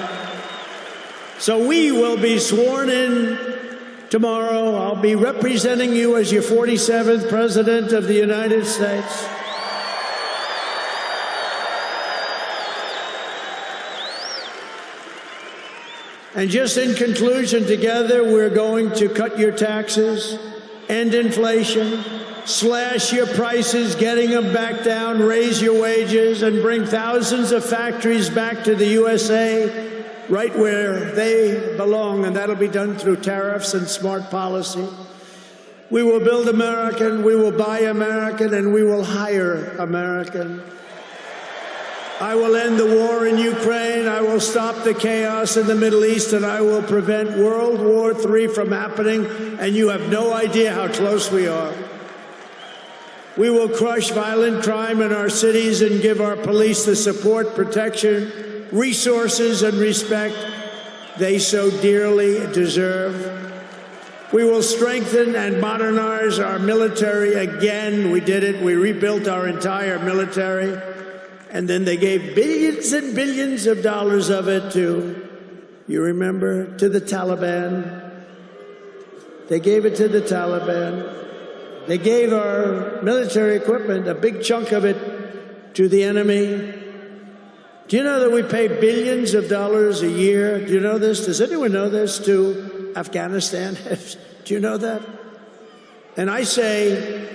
So we will be sworn in tomorrow. I'll be representing you as your 47th President of the United States. And just in conclusion, together we're going to cut your taxes, end inflation, slash your prices, getting them back down, raise your wages, and bring thousands of factories back to the USA, right where they belong, and that'll be done through tariffs and smart policy. We will build American, we will buy American, and we will hire American. I will end the war in Ukraine, I will stop the chaos in the Middle East, and I will prevent World War III from happening, and you have no idea how close we are. We will crush violent crime in our cities and give our police the support, protection, resources, and respect they so dearly deserve. We will strengthen and modernize our military again. We did it. We rebuilt our entire military. And then they gave billions and billions of dollars of it to, you remember, to the Taliban. They gave it to the Taliban. They gave our military equipment, a big chunk of it, to the enemy. Do you know that we pay billions of dollars a year? Do you know this? Does anyone know this? To Afghanistan? Do you know that? And I say,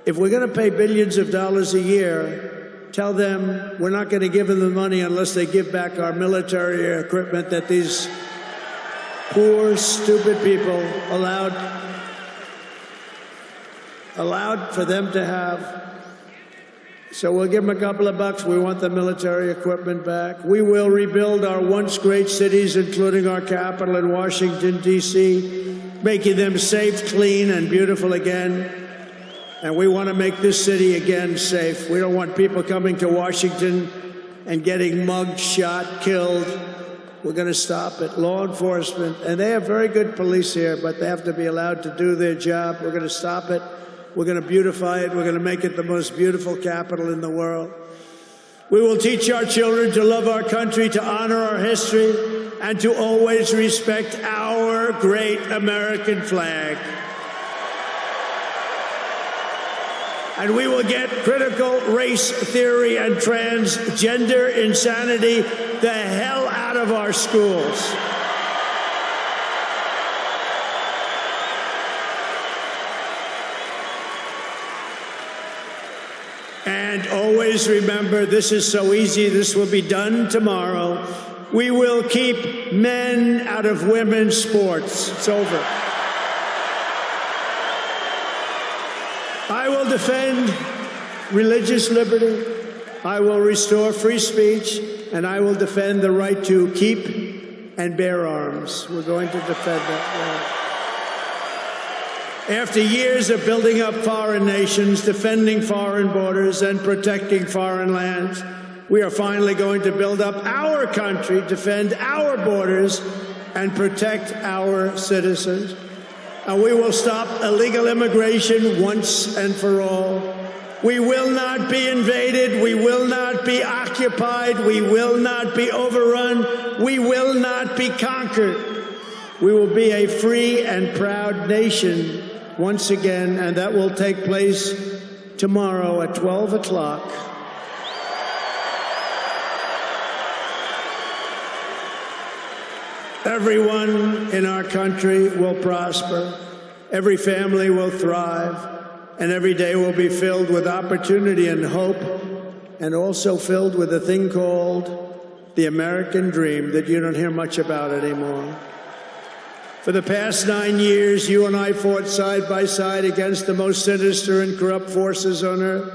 if we're going to pay billions of dollars a year, tell them we're not going to give them the money unless they give back our military equipment that these poor, stupid people allowed for them to have. So we'll give them a couple of bucks. We want the military equipment back. We will rebuild our once great cities, including our capital in Washington, D.C., making them safe, clean, and beautiful again. And we want to make this city again safe. We don't want people coming to Washington and getting mugged, shot, killed. We're going to stop it. Law enforcement, and they have very good police here, but they have to be allowed to do their job. We're going to stop it. We're going to beautify it. We're going to make it the most beautiful capital in the world. We will teach our children to love our country, to honor our history, and to always respect our great American flag. And we will get critical race theory and transgender insanity the hell out of our schools. And always remember, this is so easy, this will be done tomorrow. We will keep men out of women's sports. It's over. I will defend religious liberty. I will restore free speech, and I will defend the right to keep and bear arms. We're going to defend that. After years of building up foreign nations, defending foreign borders, and protecting foreign lands, we are finally going to build up our country, defend our borders, and protect our citizens. And we will stop illegal immigration once and for all. We will not be invaded. We will not be occupied. We will not be overrun. We will not be conquered. We will be a free and proud nation once again, and that will take place tomorrow at 12 o'clock. Everyone in our country will prosper, every family will thrive, and every day will be filled with opportunity and hope, and also filled with a thing called the American dream that you don't hear much about anymore. For the past 9 years, you and I fought side by side against the most sinister and corrupt forces on earth,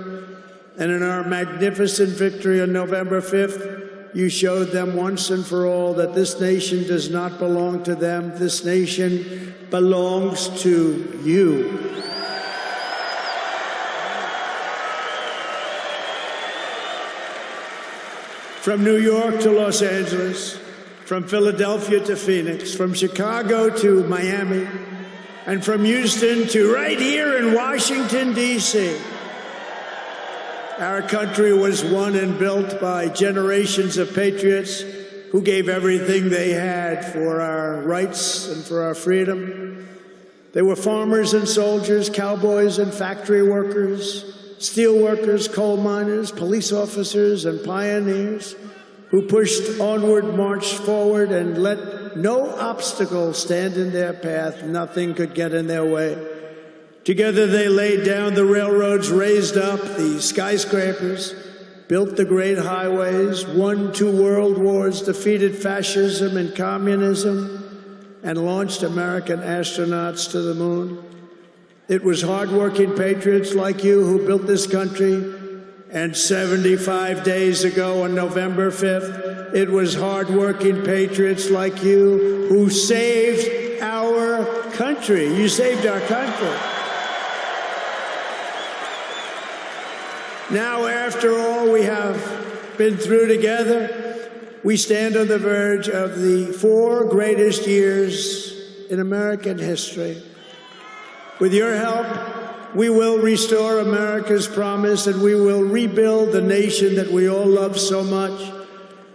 and in our magnificent victory on November 5th, you showed them once and for all that this nation does not belong to them. This nation belongs to you. From New York to Los Angeles, from Philadelphia to Phoenix, from Chicago to Miami, and from Houston to right here in Washington, D.C., our country was won and built by generations of patriots who gave everything they had for our rights and for our freedom. They were farmers and soldiers, cowboys and factory workers, steel workers, coal miners, police officers, and pioneers who pushed onward, marched forward, and let no obstacle stand in their path. Nothing could get in their way. Together they laid down the railroads, raised up the skyscrapers, built the great highways, won 2 world wars, defeated fascism and communism, and launched American astronauts to the moon. It was hardworking patriots like you who built this country, and 75 days ago on November 5th, it was hardworking patriots like you who saved our country. You saved our country. Now, after all we have been through together, we stand on the verge of the 4 greatest years in American history. With your help, we will restore America's promise, and we will rebuild the nation that we all love so much.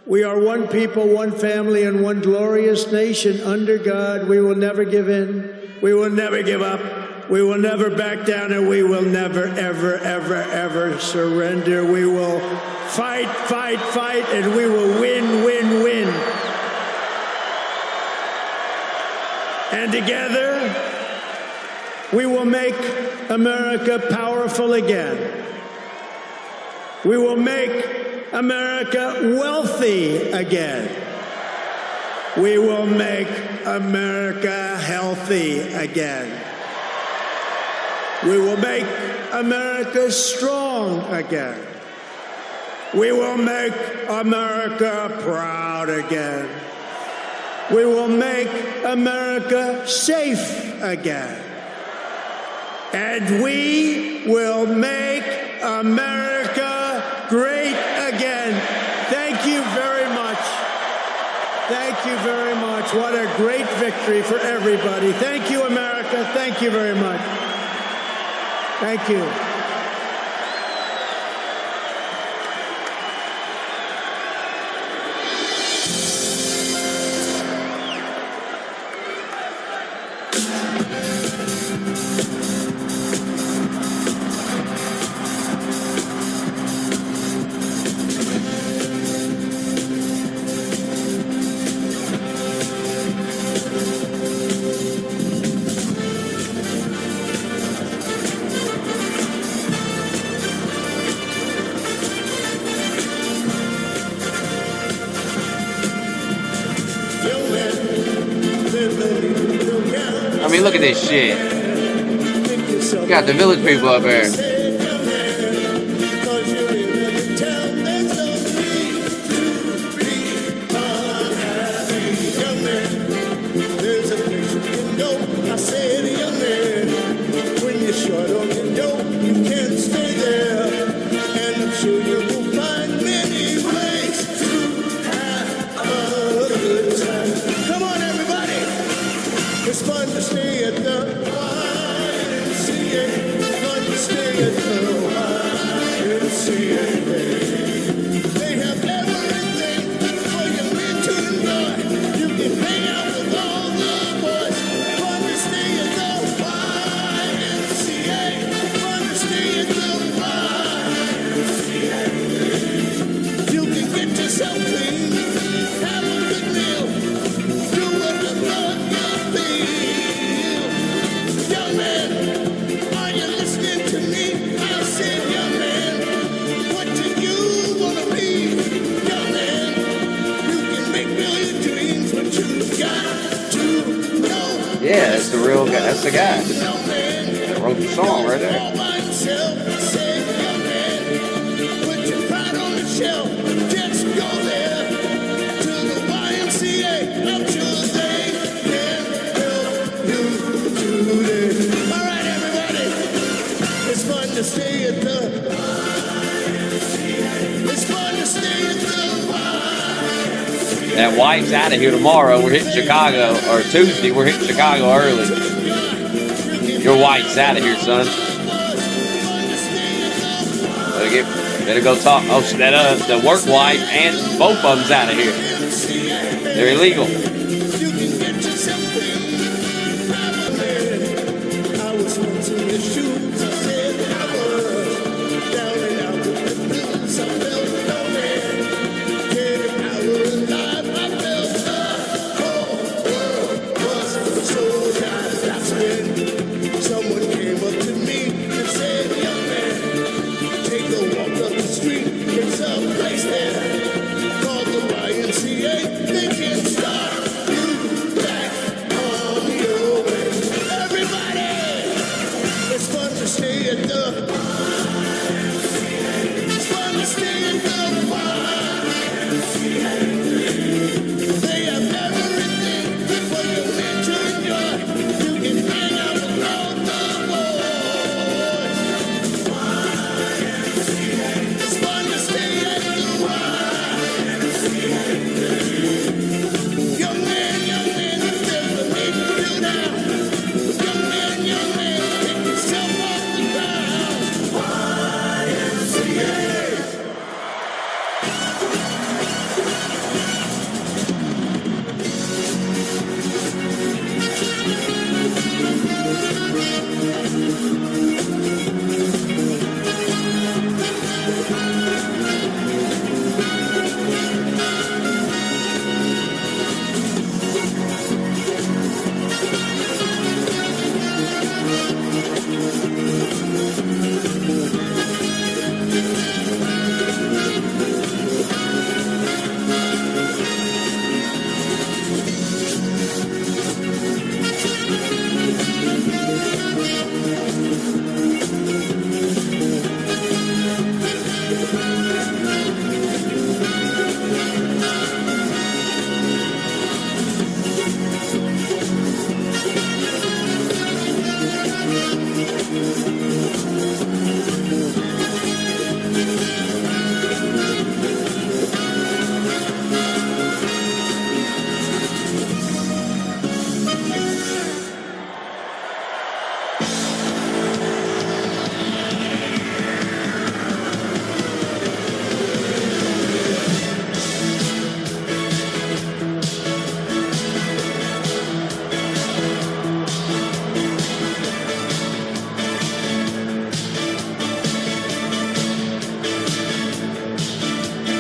We are one people, one family, and one glorious nation under God. We will never give in. We will never give up. We will never back down, and we will never, ever, ever, ever surrender. We will fight, fight, fight, and we will win, win, win. And together, we will make America powerful again. We will make America wealthy again. We will make America healthy again. We will make America strong again. We will make America proud again. We will make America safe again. And we will make America great again. Thank you very much. Thank you very much. What a great victory for everybody. Thank you, America. Thank you very much. Thank you. I mean, look at this shit. Got the village people up there. It's fun to stay at the YMCA. Fun to stay at the YMCA. They have everything for your men to enjoy. You can hang out with all the boys. Fun to stay at the YMCA. Fun to stay at the YMCA. You can get yourself clean, have a good meal, do what the fuck you feel. Young man, are you listening to me? I said, young man, what do you wanna be? Young man, you can make million dreams, but you got to know. Yeah, that's the real guy. That's the guy that wrote the song right there. All by himself, I said, young man, put your pride on the shelf, just go there to the YMCA. I'm sure they can help you today. All right, everybody, it's fun to stay at the YMCA. It's fun to stay at the YMCA. That White's out of here tomorrow. We're hitting Chicago, or Tuesday. We're hitting Chicago early. Your White's out of here, son. Better go talk. Oh, the work wife and both of them's out of here. They're illegal. You can get yourself clean. I was once in your shoes. I said I was down and out with the blues. I felt lonely. Yet if I were alive, I felt the whole world was so tired. That's when someone came up to me and said, young man, take a walk up the street. It's a place there called the YMCA. They can start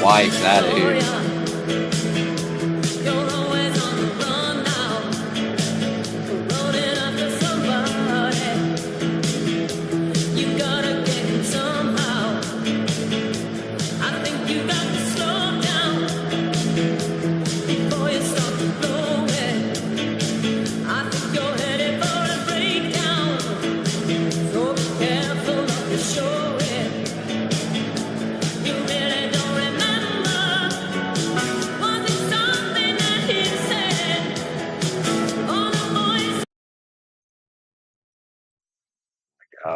wife's out of here.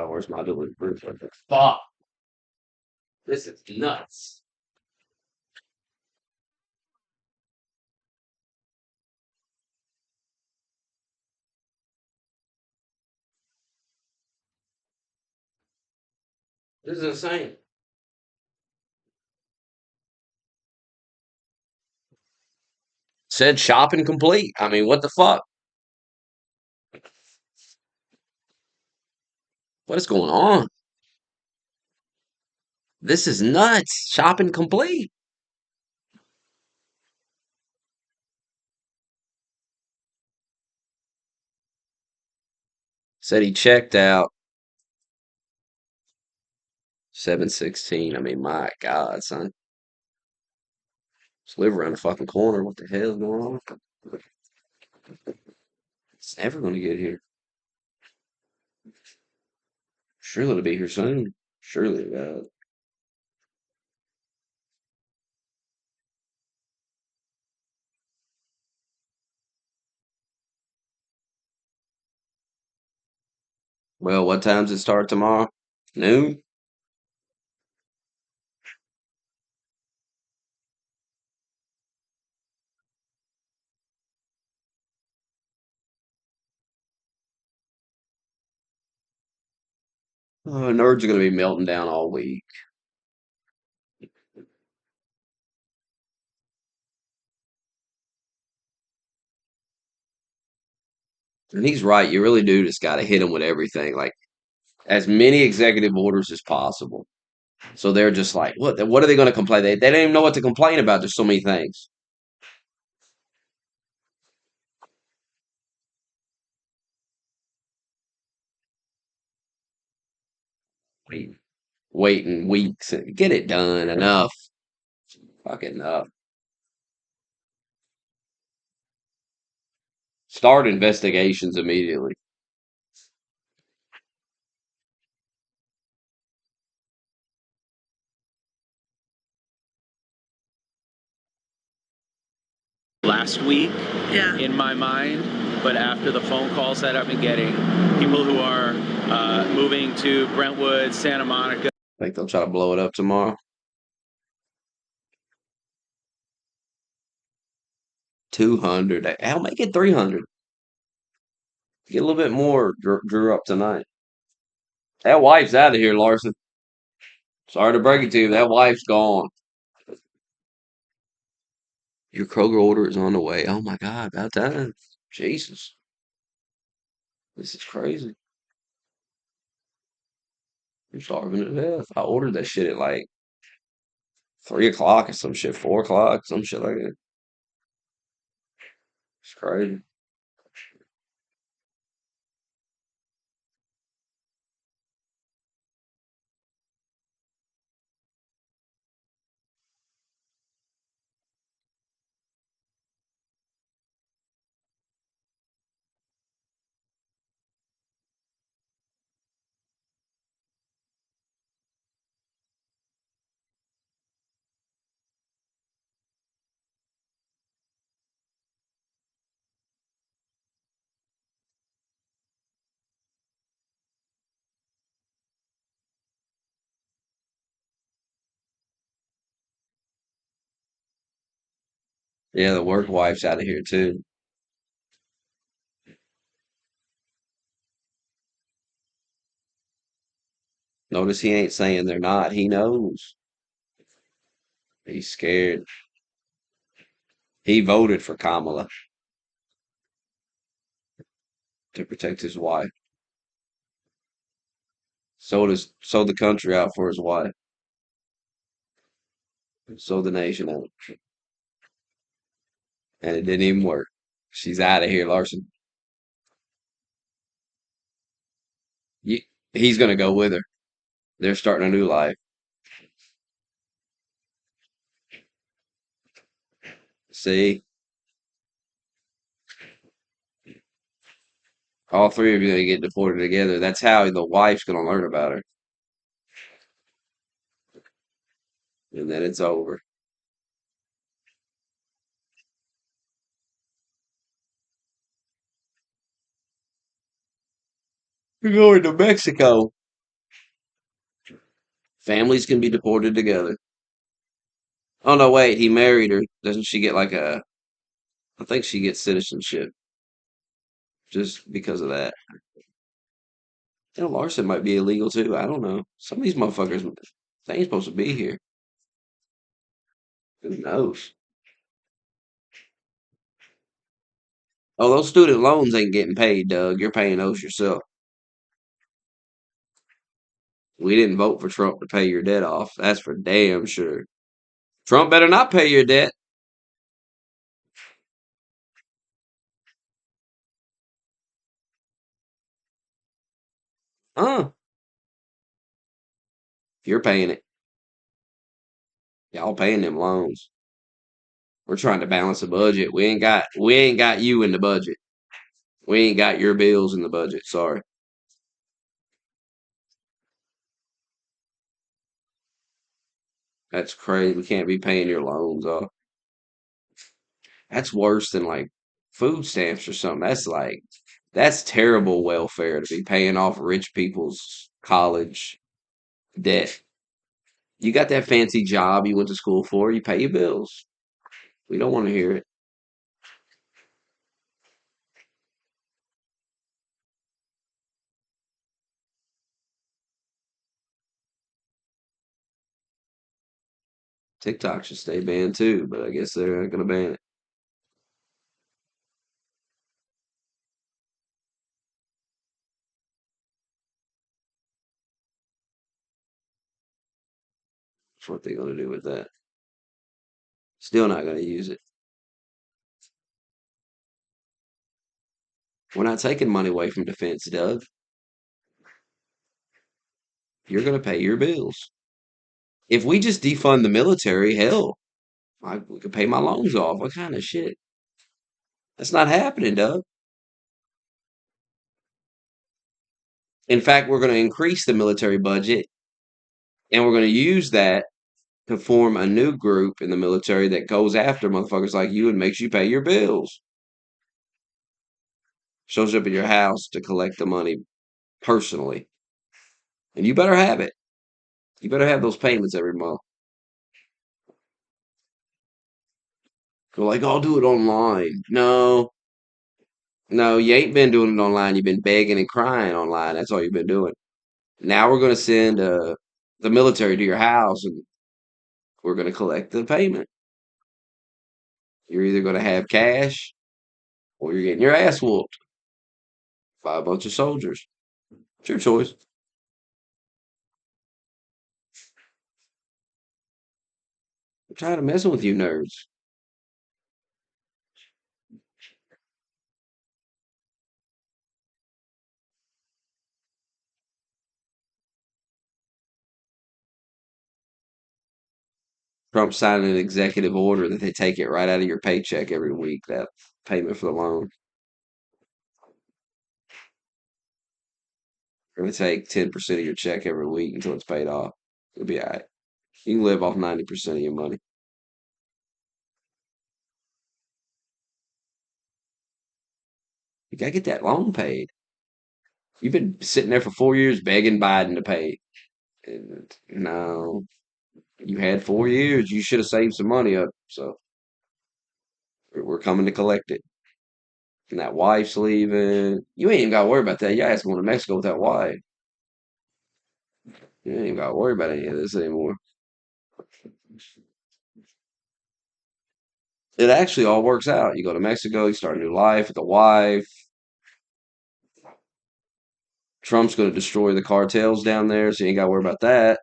Where's my delivery proof? What the fuck? This is nuts. This is insane. Said shopping complete. I mean, what the fuck? What is going on? This is nuts. Shopping complete. Said he checked out 7:16. I mean, my God, son. Just live around the fucking corner. What the hell is going on? It's never going to get here. Surely it'll be here soon. Surely, God. Well, what time's it start tomorrow? Noon? Oh, nerds are going to be melting down all week. And he's right. You really do just got to hit them with everything. Like, as many executive orders as possible. So they're just like, what are they going to complain? They don't even know what to complain about. There's so many things. Waiting weeks. Get it done. Enough. Fucking enough. Start investigations immediately. Last week in my mind, but after the phone calls that I've been getting, people who are moving to Brentwood, Santa Monica. Think they'll try to blow it up tomorrow. 200. I'll make it 300. Get a little bit more drew up tonight. That wife's out of here, Larson. Sorry to break it to you. That wife's gone. Your Kroger order is on the way. Oh my God, about time. Jesus. This is crazy. I'm starving to death. I ordered that shit at like 3 o'clock or some shit, 4 o'clock, some shit like that. It's crazy. Yeah, the work wife's out of here too. Notice he ain't saying they're not. He knows. He's scared. He voted for Kamala to protect his wife. Sold the country out for his wife. Sold the nation out. And it didn't even work. She's out of here, Larson. You, he's going to go with her. They're starting a new life. See? All three of you are going to get deported together. That's how the wife's going to learn about her. And then it's over. You're going to Mexico. Families can be deported together. Oh, no, wait. He married her. Doesn't she get like a. I think she gets citizenship just because of that. Larson might be illegal too. I don't know. Some of these motherfuckers, they ain't supposed to be here. Who knows? Oh, those student loans ain't getting paid, Doug. You're paying those yourself. We didn't vote for Trump to pay your debt off. That's for damn sure. Trump better not pay your debt. You're paying it. Y'all paying them loans. We're trying to balance the budget. We ain't got you in the budget. We ain't got your bills in the budget. Sorry. That's crazy. We can't be paying your loans off. That's worse than like food stamps or something. That's terrible welfare to be paying off rich people's college debt. You got that fancy job you went to school for, you pay your bills. We don't want to hear it. TikTok should stay banned too, but I guess they're not going to ban it. That's what they're going to do with that. Still not going to use it. We're not taking money away from defense, Doug. You're going to pay your bills. If we just defund the military, hell, we could pay my loans off. What kind of shit? That's not happening, Doug. In fact, we're going to increase the military budget and we're going to use that to form a new group in the military that goes after motherfuckers like you and makes you pay your bills. Shows up at your house to collect the money personally. And you better have it. You better have those payments every month. Go like, I'll do it online. No, no, you ain't been doing it online. You've been begging and crying online. That's all you've been doing. Now we're going to send the military to your house and we're going to collect the payment. You're either going to have cash or you're getting your ass whooped by a bunch of soldiers. It's your choice. I'm tired of messing with you nerds. Trump signed an executive order that they take it right out of your paycheck every week, that payment for the loan. They're going to take 10% of your check every week until it's paid off. It'll be all right. You can live off 90% of your money. You got to get that loan paid. You've been sitting there for 4 years begging Biden to pay. And no, you had 4 years. You should have saved some money up. So we're coming to collect it. And that wife's leaving. You ain't even got to worry about that. Your ass going to Mexico with that wife. You ain't even got to worry about any of this anymore. It actually all works out. You go to Mexico, you start a new life with the wife. Trump's going to destroy the cartels down there, so you ain't got to worry about that.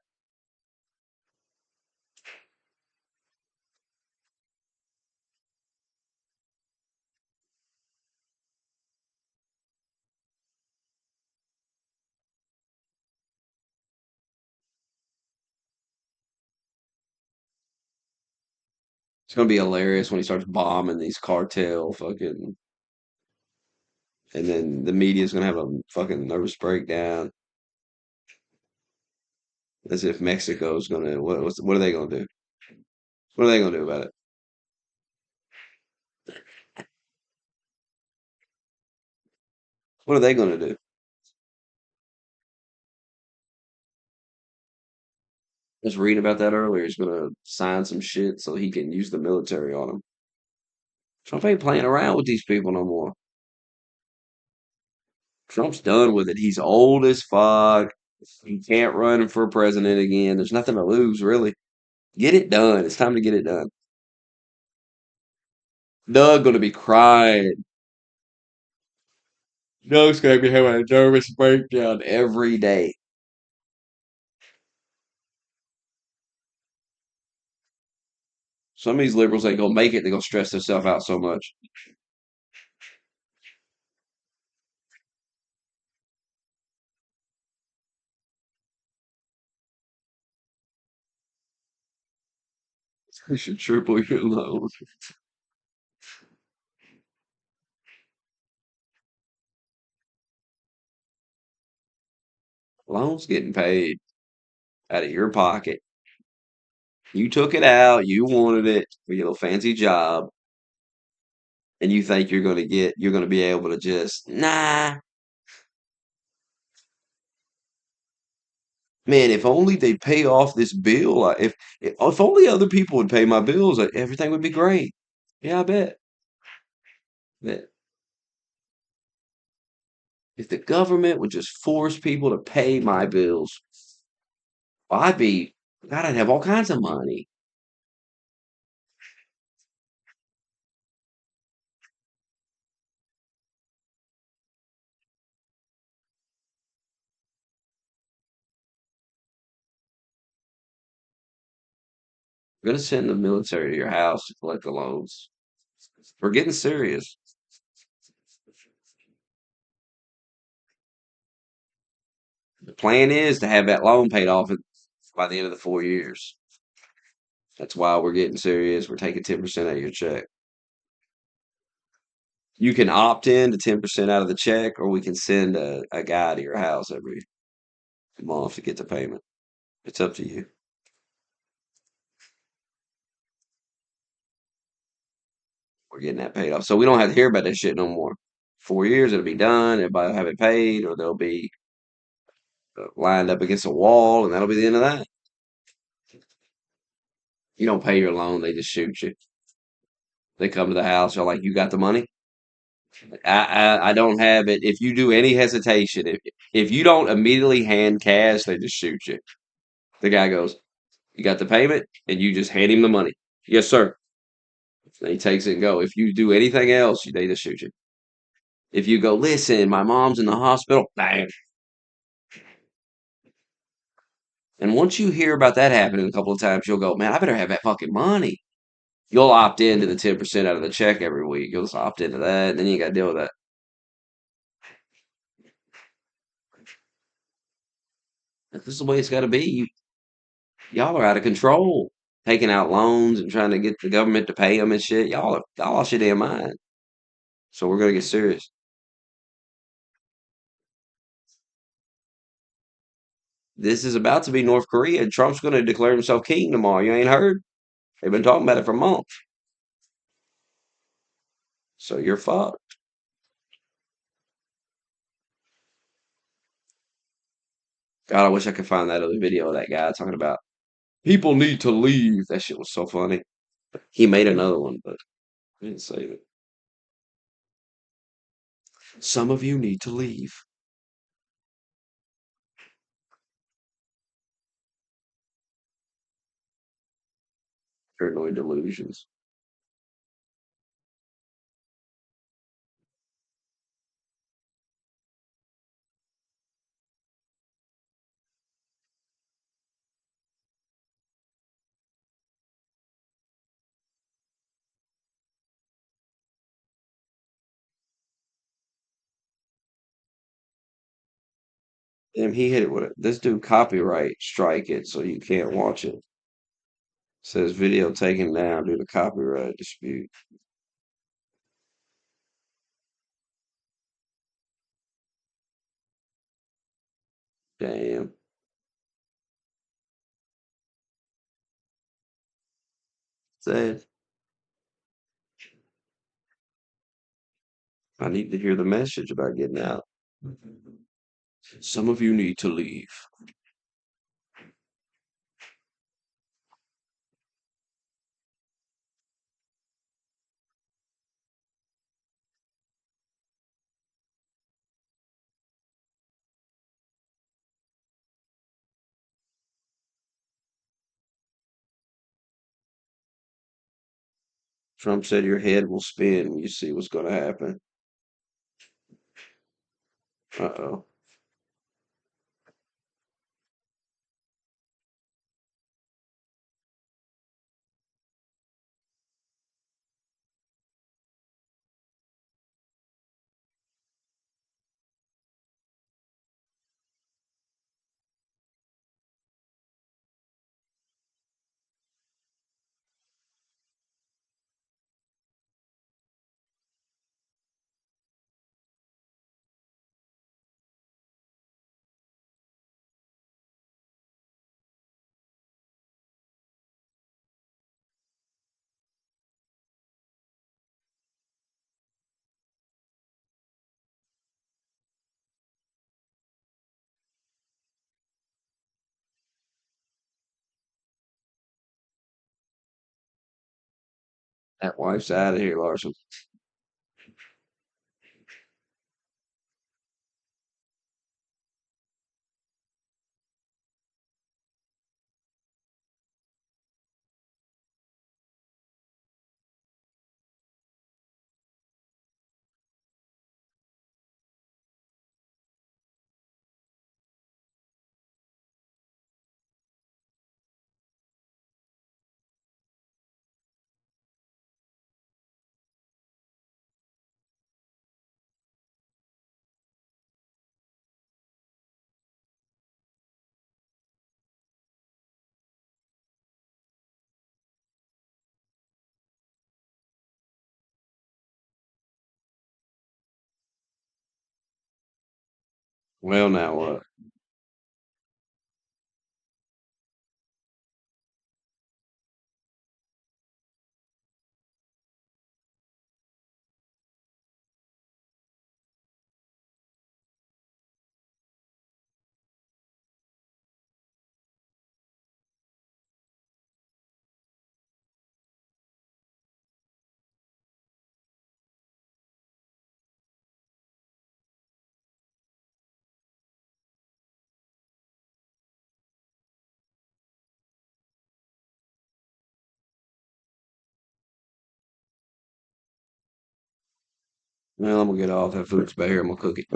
It's gonna be hilarious when he starts bombing these cartel fucking, and then the media's gonna have a fucking nervous breakdown, as if Mexico's gonna what are they gonna do? What are they gonna do about it? What are they gonna do? I was reading about that earlier. He's gonna sign some shit so he can use the military on him. Trump ain't playing around with these people no more. Trump's done with it. He's old as fuck. He can't run for president again. There's nothing to lose, really. Get it done. It's time to get it done. Doug gonna be crying. Doug's gonna be having a nervous breakdown every day. Some of these liberals ain't gonna make it. They're gonna stress themselves out so much. You should triple your loan. Loan's getting paid out of your pocket. You took it out. You wanted it for your little fancy job, and you think you're gonna be able to just nah. Man, if only they pay off this bill. If only other people would pay my bills, everything would be great. Yeah, I bet. Bet. If the government would just force people to pay my bills, I'd be, God, I'd have all kinds of money. I'm gonna send the military to your house to collect the loans. We're getting serious. The plan is to have that loan paid off by the end of the 4 years. That's why we're getting serious. We're taking 10% out of your check. You can opt in to 10% out of the check, or we can send a guy to your house every month to get the payment. It's up to you. We're getting that paid off. So we don't have to hear about that shit no more. 4 years, it'll be done. Everybody will have it paid, or they'll be lined up against a wall, and that'll be the end of that. You don't pay your loan, they just shoot you. They come to the house, they're like, "You got the money?" I don't have it. If you do any hesitation, if you don't immediately hand cash, they just shoot you. The guy goes, "You got the payment?" And you just hand him the money. Yes, sir. And he takes it and go. If you do anything else, they just shoot you. If you go, "Listen, my mom's in the hospital," bang. And once you hear about that happening a couple of times, you'll go, "Man, I better have that fucking money." You'll opt into the 10% out of the check every week. You'll just opt into that, and then you got to deal with that. This is the way it's got to be. Y'all are out of control, taking out loans and trying to get the government to pay them and shit. Y'all lost your damn mind. So we're gonna get serious. This is about to be North Korea. Trump's gonna declare himself king tomorrow. You ain't heard? They've been talking about it for months. So you're fucked. God, I wish I could find that other video of that guy talking about people need to leave. That shit was so funny. He made another one, but I didn't save it. Some of you need to leave. Paranoid delusions. Damn, he hit it with it. This dude copyright strike it, so you can't watch it. Says video taken down due to copyright dispute. Damn. Sad. I need to hear the message about getting out. Some of you need to leave. Trump said your head will spin when you see what's going to happen. Uh-oh. That wife's out of here, Larson. Well, now what? Well, I'm gonna get off. That food's back here. I'm gonna cook it.